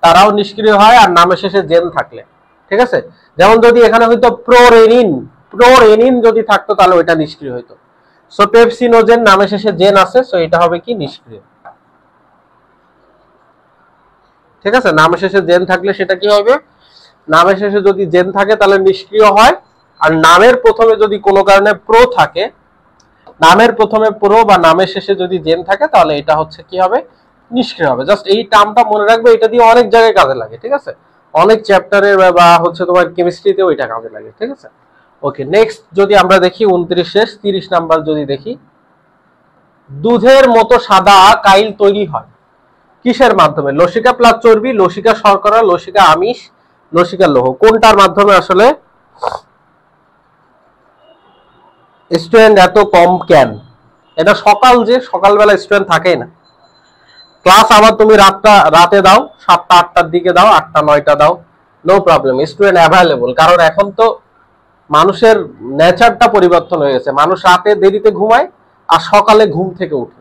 তারাও নিষ্ক্রিয় হয়। আর নামের শেষে জেন থাকলে, ঠিক আছে, যেমন যদি এখানে হয়তো প্রোরেনিন, প্রোরেনিন যদি থাকতো তাহলে ওইটা নিষ্ক্রিয় হইতো। সো পেপসিনোজেন নামের শেষে জেন আছে, সো এটা হবে কি? নিষ্ক্রিয়। ঠিক আছে, নামের শেষে জেন থাকলে সেটা কি হবে? নামের শেষে যদি জেন থাকে তাহলে নিষ্ক্রিয় হয়। আর নামের প্রথমে যদি কোনো কারণে প্রো থাকে, নামের প্রথমে প্রো বা নামের শেষে যদি জেন থাকে তাহলে এটা হচ্ছে কি হবে? নিষ্ক্রিয় হবে। জাস্ট এই টার্মটা মনে রাখবে, এটা দিয়ে অনেক জায়গায় কাজে লাগে। ঠিক আছে, অনেক চ্যাপ্টারে বা হচ্ছে তোমার কেমিস্ট্রিতেও এটা কাজে লাগে। ঠিক আছে, ওকে। নেক্সট যদি আমরা দেখি 29 শেষ, 30 নাম্বার যদি দেখি, দুধের মতো সাদা কাইল তৈরি হয় কিসের মাধ্যমে? লসিকা প্লাস চর্বি, লসিকা শর্করা, লসিকা আমিষ, লসিকা লৌহ কোনটার মাধ্যমে আসলে স্টুডেন্ট এত কম কেন? এটা সকালবেলা স্টুডেন্ট থাকেই না। ক্লাস আবার তুমি রাতে দাও, 7টা 8টার দিকে দাও, 8টা 9টা দাও, নো প্রবলেম, স্টুডেন্ট অ্যাভেলেবল। কারণ এখন তো মানুষের নেচারটা পরিবর্তন হয়ে গেছে, মানুষ রাতে দেরিতে ঘুমায় আর সকালে ঘুম থেকে উঠে,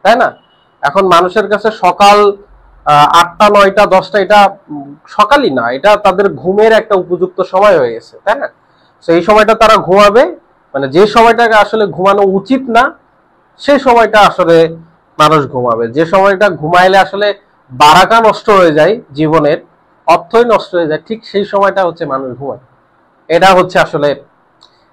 তাই না? এখন মানুষের কাছে সকাল 8টা 9টা 10টা এটা সকালই না, এটা তাদের ঘুমের একটা উপযুক্ত সময় হয়ে গেছে, তাই না? সেই সময়টা তারা ঘুমাবে, মানে যে সময়টাকে আসলে ঘুমানো উচিত না সেই সময়টা আসলে মানুষ ঘুমাবে। যে সময়টা ঘুমাইলে আসলে বারাকা নষ্ট হয়ে যায়, জীবনের অর্থই নষ্ট হয়ে যায়, ঠিক সেই সময়টা হচ্ছে মানুষ ঘুমায়। এটা হচ্ছে আসলে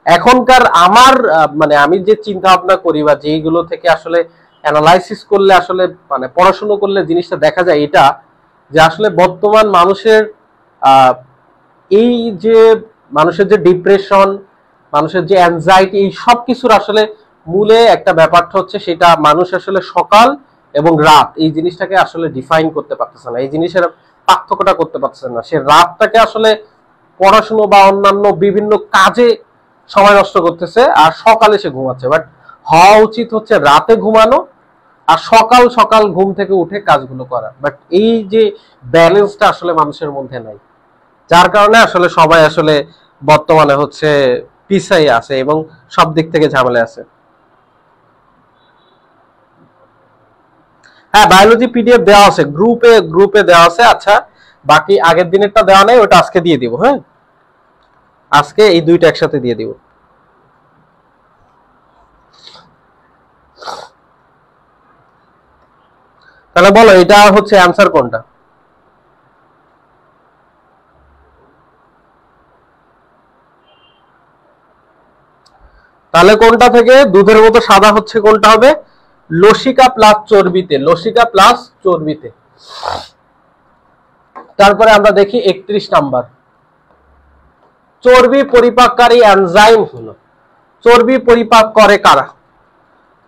এখনকার আমার মানে আমি যে চিন্তা ভাবনা করি বা যেইগুলো থেকে আসলে অ্যানালাইসিস করলে আসলে মানে পড়াশোনা করলে জিনিসটা দেখা যায় এটা, যে আসলে বর্তমান মানুষের এই যে মানুষের যে ডিপ্রেশন, মানুষের যে অ্যাংজাইটি, এই সব কিছুর আসলে মূলে একটা ব্যাপারটা হচ্ছে সেটা মানুষ আসলে সকাল এবং রাত এই জিনিসটাকে আসলে ডিফাইন করতে পারতেছে না, এই জিনিসের পার্থক্যটা করতে পারতেছে না। সে রাতটাকে আসলে পড়াশুনো বা অন্যান্য বিভিন্ন কাজে সময় নষ্ট করতেছে আর সকালে সে ঘুমাচ্ছে। বাট হওয়া উচিত হচ্ছে রাতে ঘুমানো আর সকাল সকাল ঘুম থেকে উঠে কাজগুলো করা। বাট এই যে ব্যালেন্সটা আসলে মানুষের মধ্যে নাই, যার কারণে আসলে সবাই আসলে বর্তমানে হচ্ছে পিছাই আছে এবং সব দিক থেকে ঝামেলা আছে। হ্যাঁ, বায়োলজি পিডিএফ দেওয়া আছে, গ্রুপে দেওয়া আছে। আচ্ছা, বাকি আগের দিনেরটা দেওয়া নেই, ওটা আজকে দিয়ে দিব। হ্যাঁ, আজকে এই দুইটা একসাথে দিয়ে দিব। তাহলে বলো এটা হচ্ছে অ্যান্সার কোনটা? তাহলে কোনটা থেকে দুধের মতো সাদা হচ্ছে কোনটা হবে? লসিকা প্লাস চর্বিতে, লসিকা প্লাস চর্বিতে। তারপরে আমরা দেখি 31 নাম্বার, চর্বি পরিপাককারী এনজাইম হলো। চর্বি পরিপাক করে কারা?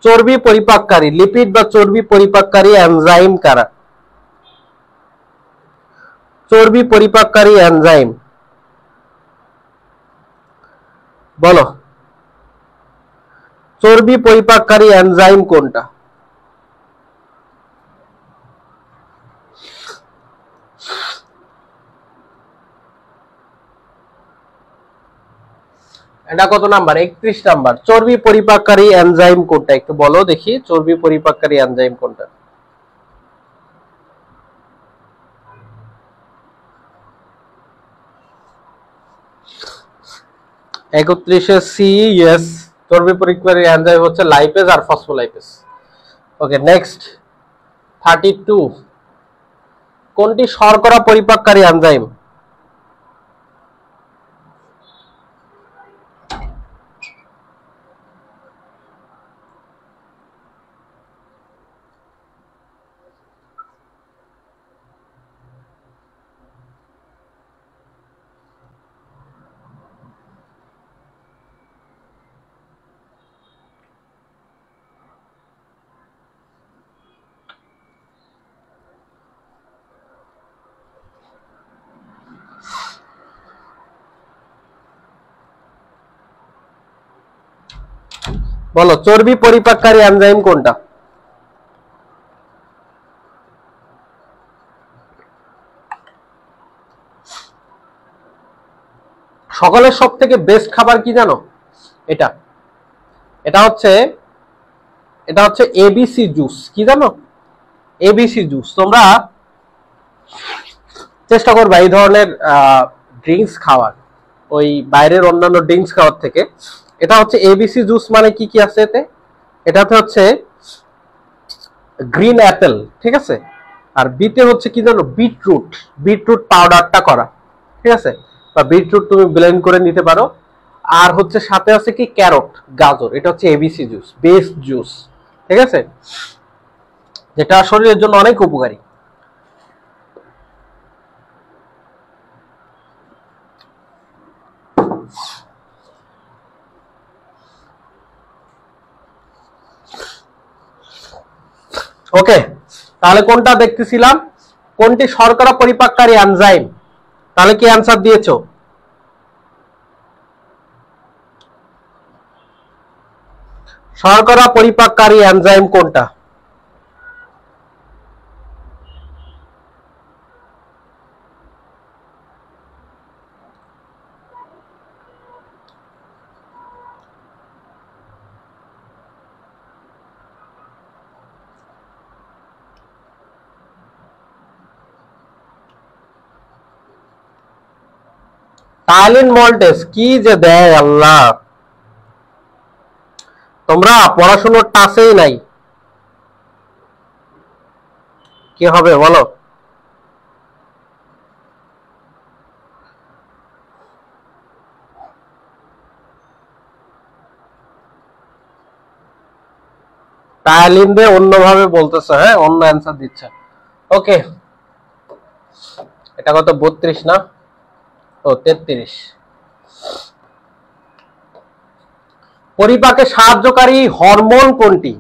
চর্বি পরিপাককারী লিপিড বা চর্বি পরিপাককারী এনজাইম কারা? চর্বি পরিপাককারী এনজাইম বলো, চর্বি পরিপাককারী এনজাইম কোনটা? এটা কত নাম্বার? 31 নাম্বার। চর্বি পরিপাককারী এনজাইম কোনটা একটু বলো দেখি, চর্বি পরিপাককারী এনজাইম কোনটা? 31 সি, ইয়েস, চর্বি পরিপাককারী এনজাইম হচ্ছে লাইপেজ আর ফসফোলাইপেজ। ওকে, নেক্সট 32, কোনটি শর্করা পরিপাককারী এনজাইম? বলো, চর্বি পরিপাককারী এনজাইম কোনটা? সকলের সব থেকে বেস্ট খাবার কি জানো? এটা এটা হচ্ছে এবিসি জুস। কি জানো? ABC juice. তোমরা চেষ্টা করবা এই ধরনের ড্রিঙ্কস খাওয়ার, ওই বাইরের অন্যান্য ড্রিঙ্কস খাওয়ার থেকে। এটা হচ্ছে এবিসি জুস। মানে কি কি আছে এতে? এটাতে হচ্ছে গ্রিন অ্যাপেল, ঠিক আছে, আর বিতে হচ্ছে কি জানো? বিটরুট, বিটরুট পাউডারটা করা, ঠিক আছে, বা বিটরুট তুমি ব্লেন্ড করে নিতে পারো। আর হচ্ছে সাথে আছে কি ক্যারট, গাজর। এটা হচ্ছে এবিসি জুস, বেস্ট জুস, ঠিক আছে, যেটা শরীরের জন্য অনেক উপকারী। ওকে, তাহলে কোনটা দেখতেছিলাম? কোনটি শর্করা পরিপাককারী এনজাইম? তাহলে কি অ্যান্সার দিয়েছো? শর্করা পরিপাককারী এনজাইম কোনটা? টাইলিন মল্টেস কি যে দেয় আল্লাহ, তোমরা পড়াশোনার টাচেই নাই। কি হবে বলো? টাইলিন দিয়ে অন্যভাবে বলতেছে, হ্যাঁ অন্য অ্যান্সার দিচ্ছে। ওকে, এটা কত 32 না? ও 33। পরিপাকে সাহায্যকারী হরমোন কোনটি?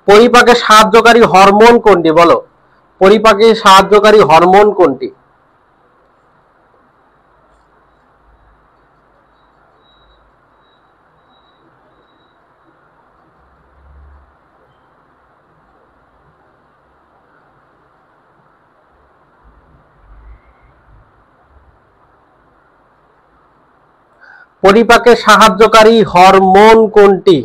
পরিপাকে সাহায্যকারী হরমোন কোনটি বলো? পরিপাকে সাহায্যকারী হরমোন কোনটি? পরিপাকে সাহায্যকারী হরমোন কোনটি?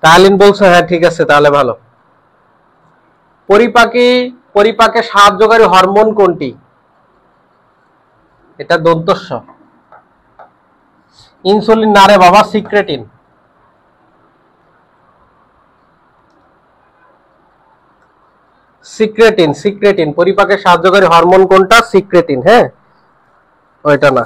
টাইলিন বলছো, হ্যাঁ ঠিক আছে তাহলে ভালো। পরিপাকে সাহায্যকারী হরমোন কোনটি? এটা দন্তস্ব। ইনসুলিন না রে বাবা, সিক্রেটিন। Secretin, secretin. পরিপাকে সাহায্যকারী হরমোন কোনটা? সিক্রেটিন। হ্যাঁ, ওইটা না।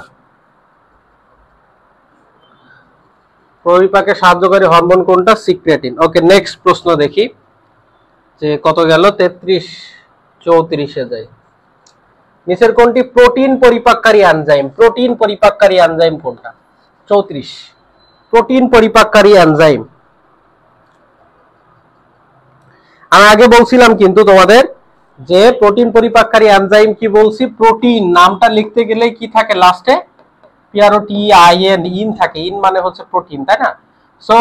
পরিপাকে সাহায্যকারী হরমোন কোনটা? সিক্রেটিন। ওকে, নেক্সট প্রশ্ন দেখি যে কত গেল। 33, 34-এ যাই। নিচের কোনটি প্রোটিন পরিপাককারী এনজাইম? প্রোটিন পরিপাককারী এনজাইম কোনটা? 34। প্রোটিন পরিপাককারী এনজাইম। আমি আগে বলছিলাম কিন্তু তোমাদের যে প্রোটিন পরিপাককারী এনজাইম কি বলছি, প্রোটিন নামটা লিখতে গেলে কি থাকে লাস্টে? PROTIN, ইন থাকে। ইন মানে হচ্ছে প্রোটিন, তাই না? সো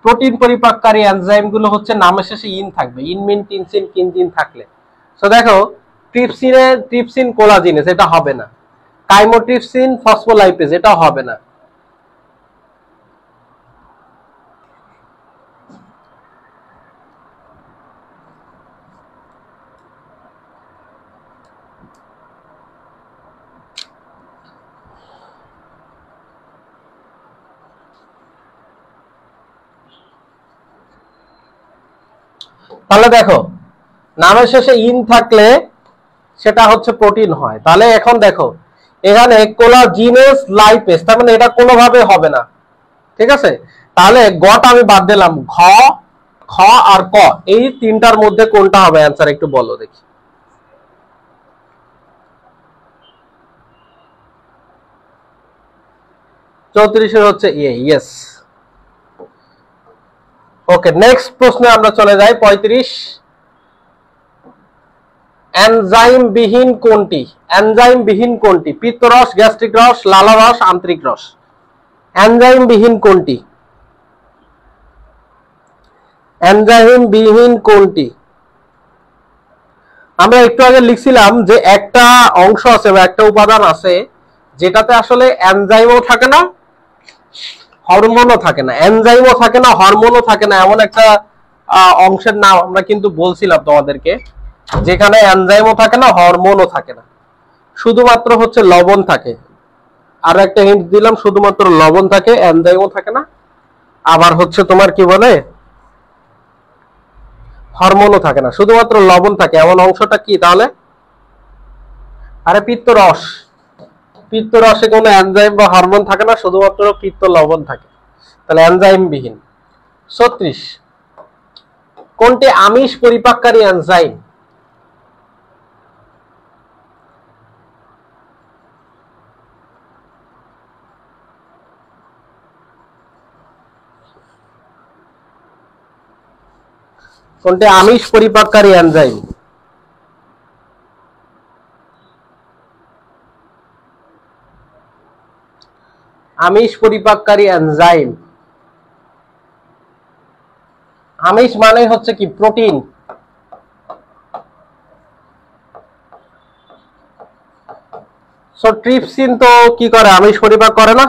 প্রোটিন পরিপাককারী এনজাইম গুলো হচ্ছে নামের শেষে ইন থাকবে। ইনমিন, টিনসিন, কিনজিন থাকলে। সো দেখো, ট্রিপসিন কোলাজিনেস, এটা হবে না। কাইমোট্রিপসিন ফসফোলাইপেজ, এটা হবে না। তাহলে দেখো, নামের শেষে ইন থাকলে সেটা হচ্ছে প্রোটিন হয়। তাহলে এখন দেখো এখানে কোলাজিনেস লাইপেজ, তার মানে এটা কোনোভাবে হবে না। ঠিক আছে, তাহলে গটা আমি বাদ দিলাম। খ আর ক, এই তিনটার মধ্যে কোনটা হবে অ্যান্সার একটু বলো দেখি। 34-এর হচ্ছে ইয়েস। ওকে, নেক্সট প্রশ্নে আমরা চলে যাই। 35। এনজাইম বিহীন কোনটি? এনজাইম বিহীন কোনটি? পিত্তরস, গ্যাস্ট্রিক রস, লালারস, আন্তরিক রস। এনজাইম বিহীন কোনটি? এনজাইম বিহীন কোনটি? আমরা একটু আগে লিখছিলাম যে একটা অংশ আছে বা একটা উপাদান আছে যেটাতে আসলে এনজাইমও থাকে না, হরমোনও থাকে না। এনজাইমও থাকে না, হরমোনও থাকে না, এমন একটা অংশের নাম আমরা কিন্তু বলছিলাম তোমাদেরকে, যেখানে এনজাইমও থাকে না, হরমোনও থাকে না, শুধুমাত্র হচ্ছে লবণ থাকে। আর একটা হিন্ট দিলাম, শুধুমাত্র লবণ থাকে, এনজাইমও থাকে না, আবার হচ্ছে তোমার কি বলে হরমোনও থাকে না, শুধুমাত্র লবণ থাকে। এমন অংশটা কি তাহলে? আরে পিত্তরস। পিত্তরসে কোনো এনজাইম বা হরমোন থাকে না, শুধুমাত্র পিত্ত লবণ থাকে। তাহলে এনজাইম বিহীন। 36। কোনটি আমিষ পরিপাককারী এনজাইম? কোনটি আমিষ পরিপাককারী এনজাইম? আমিষ পরিপাককারী এনজাইম, আমিষ মানে হচ্ছে কি প্রোটিন। সো ট্রিপসিন তো কি করে, আমিষ পরিপাক করে না।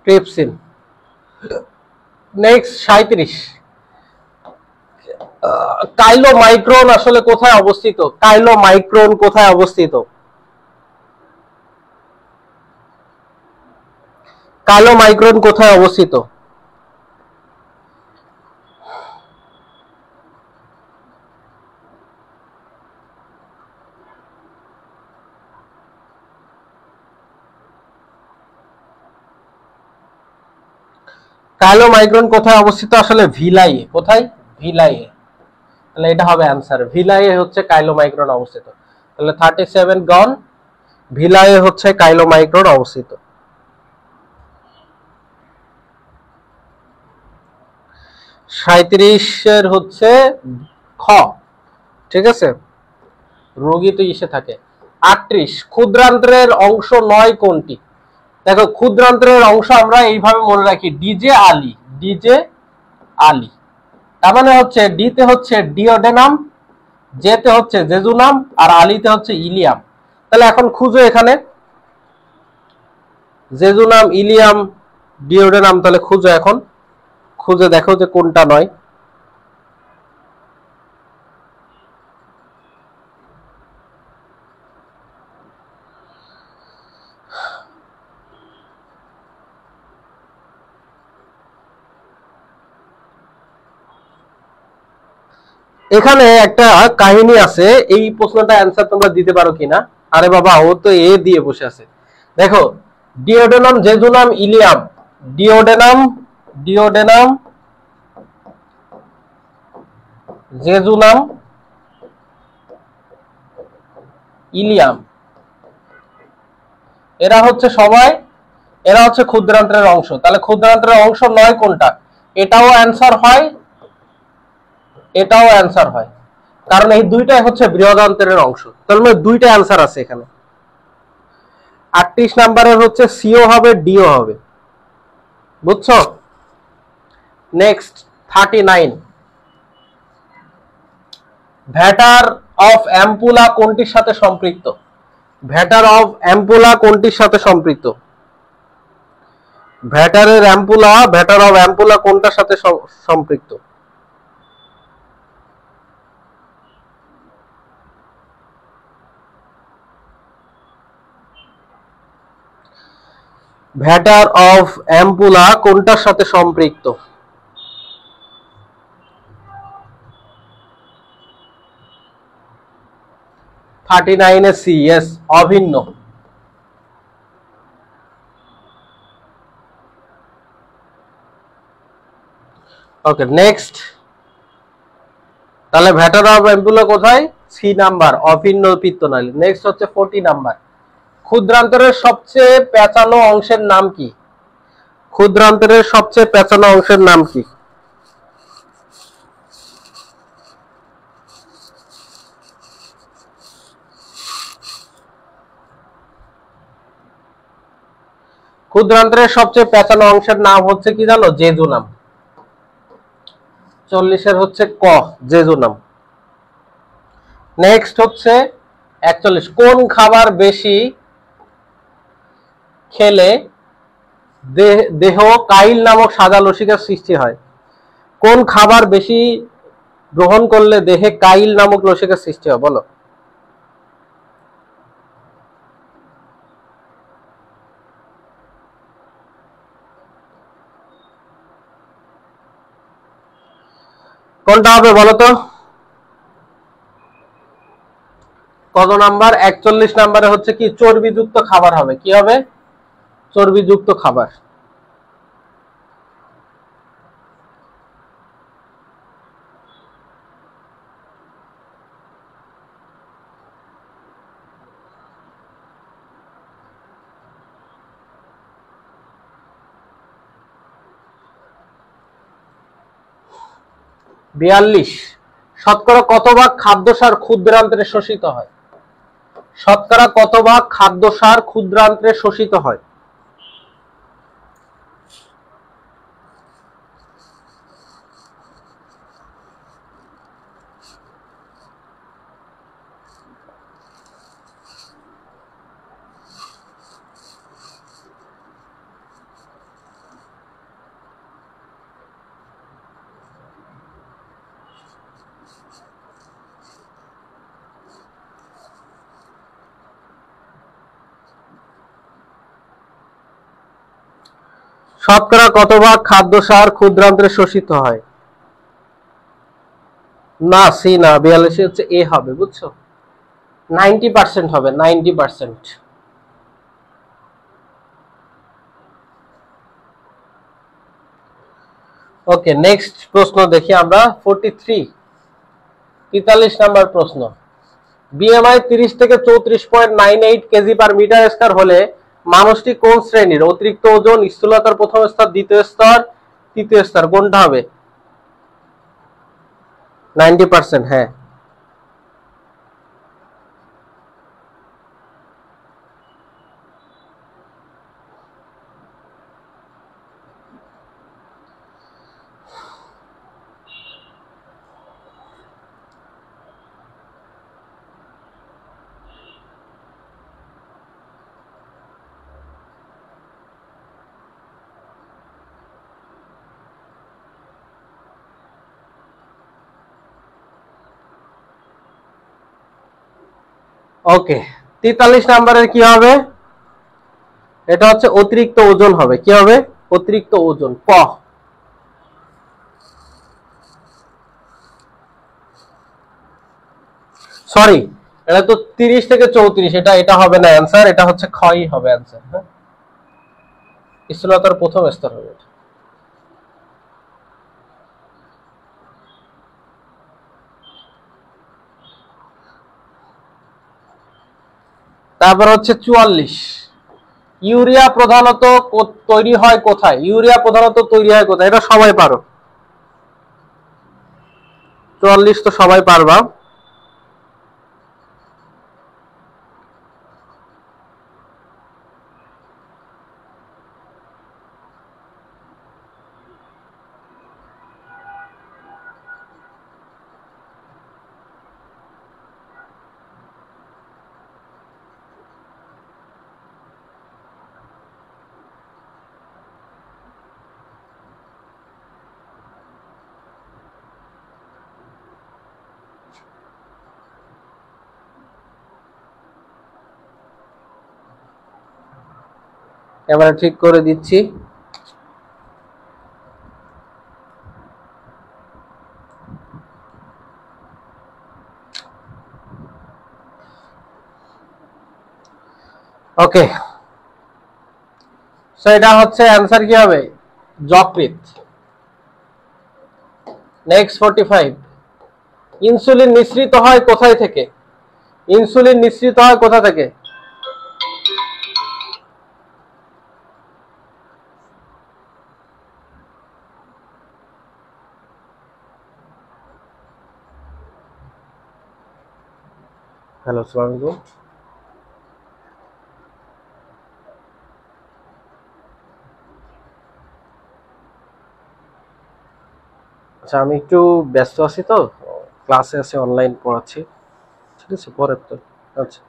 ট্রিপসিন। নেক্সট 37, কাইলোমাইক্রন আসলে কোথায় অবস্থিত? কাইলোমাইক্রন কোথায় অবস্থিত? কাইলোমাইক্রন কোথায় অবস্থিত? কাইলোমাইক্রন কোথায় অবস্থিত? আসলে ভিলাইয়ে। কোথায়? ভিলাইয়ে। তাহলে এটা হবে অ্যান্সার, ভিলাইয়ে হচ্ছে কাইলোমাইক্রন অবস্থিত। তাহলে 37 গন, ভিলাইয়ে হচ্ছে কাইলোমাইক্রন অবস্থিত। 37 হচ্ছে খ, ঠিক আছে, রোগী তো ইসে থাকে। 38, ক্ষুদ্রান্ত্রের অংশ নয় কোনটি? দেখো ক্ষুদ্রান্ত্রের অংশ আমরা এইভাবে মনে রাখি, ডিজে আলি, ডিজে আলি। তার মানে হচ্ছে ডিতে হচ্ছে ডিওডেনাম, জেতে হচ্ছে জেজুনাম, আর আলিতে হচ্ছে ইলিয়াম। তাহলে এখন খুঁজো এখানে জেজুনাম, ইলিয়াম, ডিওডেনাম, তাহলে খুঁজো এখন, খুঁজে দেখো যে কোনটা নয়। এখানে একটা কাহিনী আছে, এই প্রশ্নটা অ্যান্সার তোমরা দিতে পারো কিনা। আরে বাবা, ও তো এ দিয়ে বসে আছে। দেখো duodenum, jejunum, Ilium, duodenum, duodenum, jejunum, Ilium, এরা হচ্ছে সবাই, এরা হচ্ছে ক্ষুদ্রান্ত্রের অংশ। তাহলে ক্ষুদ্রান্ত্রের অংশ নয় কোনটা? এটাও অ্যান্সার হয়, এটাও অ্যান্সার হয়, কারণ এই দুইটাই হচ্ছে বৃহদান্ত্রের অংশ। তাহলে দুইটা অ্যান্সার আছে এখানে। 38 নাম্বারের হচ্ছে সিও হবে, ডিও হবে, বুঝছো? নেক্সট 39, ভ্যাটার অফ অ্যাম্পুলা কোনটির সাথে সম্পৃক্ত? ভ্যাটার অফ অ্যাম্পুলা কোনটির সাথে সম্পৃক্ত? ভ্যাটারের অ্যাম্পুলা, ভ্যাটার অফ অ্যাম্পুলা কোনটার সাথে সম্পৃক্ত? ভ্যাটার অফ অ্যাম্পুলা কোনটার সাথে সম্পৃক্ত? 39 এ সি, ইয়েস, অভিন্ন। ওকে নেক্সট, তাহলে ভ্যাটার অফ অ্যাম্পুলা কোথায়? সি নাম্বার, অভিন্ন পিত্তনালী। নেক্সট হচ্ছে 40 নাম্বার, ক্ষুদ্রান্তরের সবচেয়ে পেঁচানো অংশের নাম কি? ক্ষুদ্রান্তরের সবচেয়ে পেঁচানো অংশের নাম কি? ক্ষুদ্রান্তরের সবচেয়ে পেঁচানো অংশের নাম হচ্ছে কি জানো? জেজুনাম। 40 হচ্ছে ক, জেজুনাম। নেক্সট হচ্ছে 41, কোন খাবার বেশি খেলে দেহ কাইল নামক সাদা লসিকার সৃষ্টি হয়? কোন খাবার বেশি গ্রহণ করলে দেহে কাইল নামক লসিকার সৃষ্টি হয়, বলো? কোনটা হবে বলো তো? কত নাম্বার? 41 নাম্বারে হচ্ছে কি চর্বিযুক্ত খাবার হবে। কি হবে? চর্বিযুক্ত খাবার। 42। শতকরা কত ভাগ খাদ্যসার ক্ষুদ্রান্ত্রে শোষিত হয়? শতকরা কত ভাগ খাদ্যসার ক্ষুদ্রান্ত্রে শোষিত হয়? শতকরা কত ভাগ খাদ্যসার ক্ষুদ্রান্ত্রে শোষিত হয়? না, সি না, 42 হচ্ছে এ হবে, বুঝছো? 90% হবে, 90%। ওকে, নেক্সট প্রশ্ন দেখি আমরা। 43 নাম্বার প্রশ্ন। বিএমআই 30 থেকে 34.98 কেজি পার মিটার স্কয়ার হলে মানুষটি কোন শ্রেণীর? অতিরিক্ত ওজন, স্থূলতার প্রথম স্তর, দ্বিতীয় স্তর, তৃতীয় স্তর, কোনটা হবে? 90%, হ্যাঁ। ওকে, 43 নাম্বারের কি হবে? এটা হচ্ছে অতিরিক্ত ওজন হবে। কি হবে? অতিরিক্ত ওজন, ক। সরি, এটা তো 30 থেকে 34, এটা এটা হবে না অ্যান্সার, এটা হচ্ছে ক্ষয় হবে অ্যান্সার। হ্যাঁ, স্থূলতার প্রথম স্তর হবে। তারপর হচ্ছে 44। ইউরিয়া প্রধানত তৈরি হয় কোথায়? ইউরিয়া প্রধানত তৈরি হয় কোথায়? এটা সবাই পারো। 44 তো সবাই পারবা। এবারে ঠিক করে দিচ্ছি। ওকে, সো এটা হচ্ছে অ্যান্সার কি হবে? যকৃৎ। নেক্সট 45। ইনসুলিন নিঃসৃত হয় কোথায় থেকে? ইনসুলিন নিঃসৃত হয় কোথা থেকে? হ্যালো, আসসালামু আলাইকুম। আচ্ছা, আমি একটু ব্যস্ত আছি, তো ক্লাসে আছে, অনলাইন পড়াচ্ছি। ঠিক আছে, পরে তো। আচ্ছা,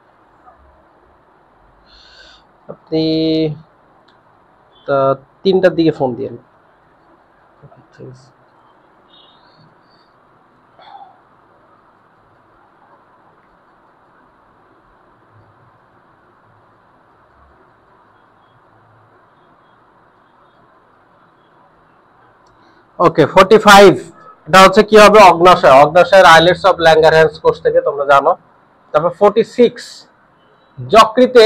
আপনি 3টার দিকে ফোন দিয়েন। ঠিক আছে। ওকে, 45। এটা হচ্ছে কি হবে? অগ্ন্যাশয়। অগ্ন্যাশয়ের আইলেটস অফ ল্যাঙ্গারহ্যান্স কোষ থেকে, তোমরা জানো। তারপর 46। যকৃতে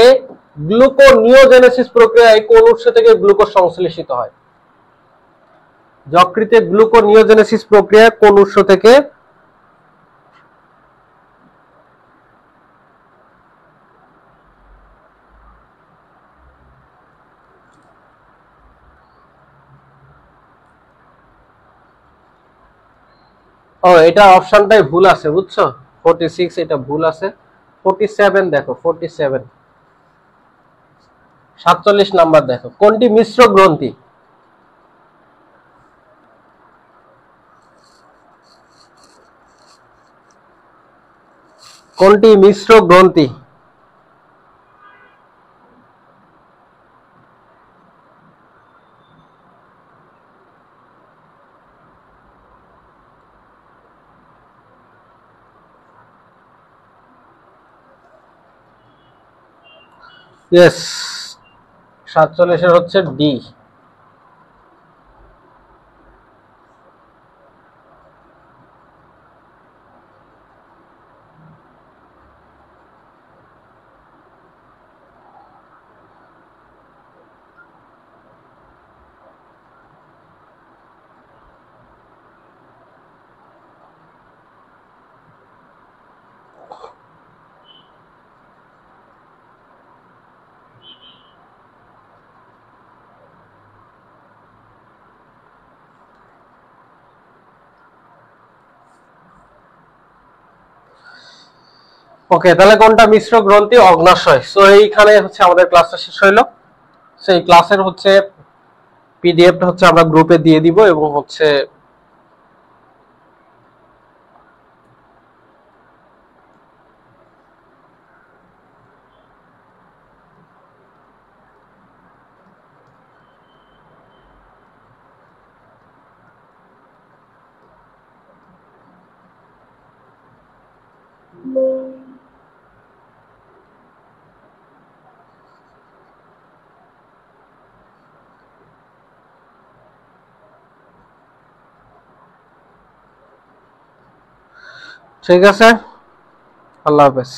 গ্লুকোনিওজেনেসিস প্রক্রিয়ায় কোন উৎস থেকে গ্লুকোজ সংশ্লেষিত হয়? যকৃতে গ্লুকোনিওজেনেসিস প্রক্রিয়া কোন উৎস থেকে? ও এটা অপশনটাই ভুল আছে বুঝছো, 46 এটা ভুল আছে, 47 দেখো, 47 47 নাম্বার দেখো, কোনটি মিশ্র গ্রন্থি? কোনটি মিশ্র গ্রন্থি? ইয়েস, 47 হচ্ছে ডি। ওকে, তাহলে কোনটা মিশ্র গ্রন্থি? অগ্নাশয়। সো এইখানে হচ্ছে আমাদের ক্লাসটা শেষ হইলো। সেই ক্লাসের হচ্ছে পিডিএফটা হচ্ছে আমরা গ্রুপে দিয়ে দিব, এবং হচ্ছে ঠিক আছে, আল্লাহ হাফেজ।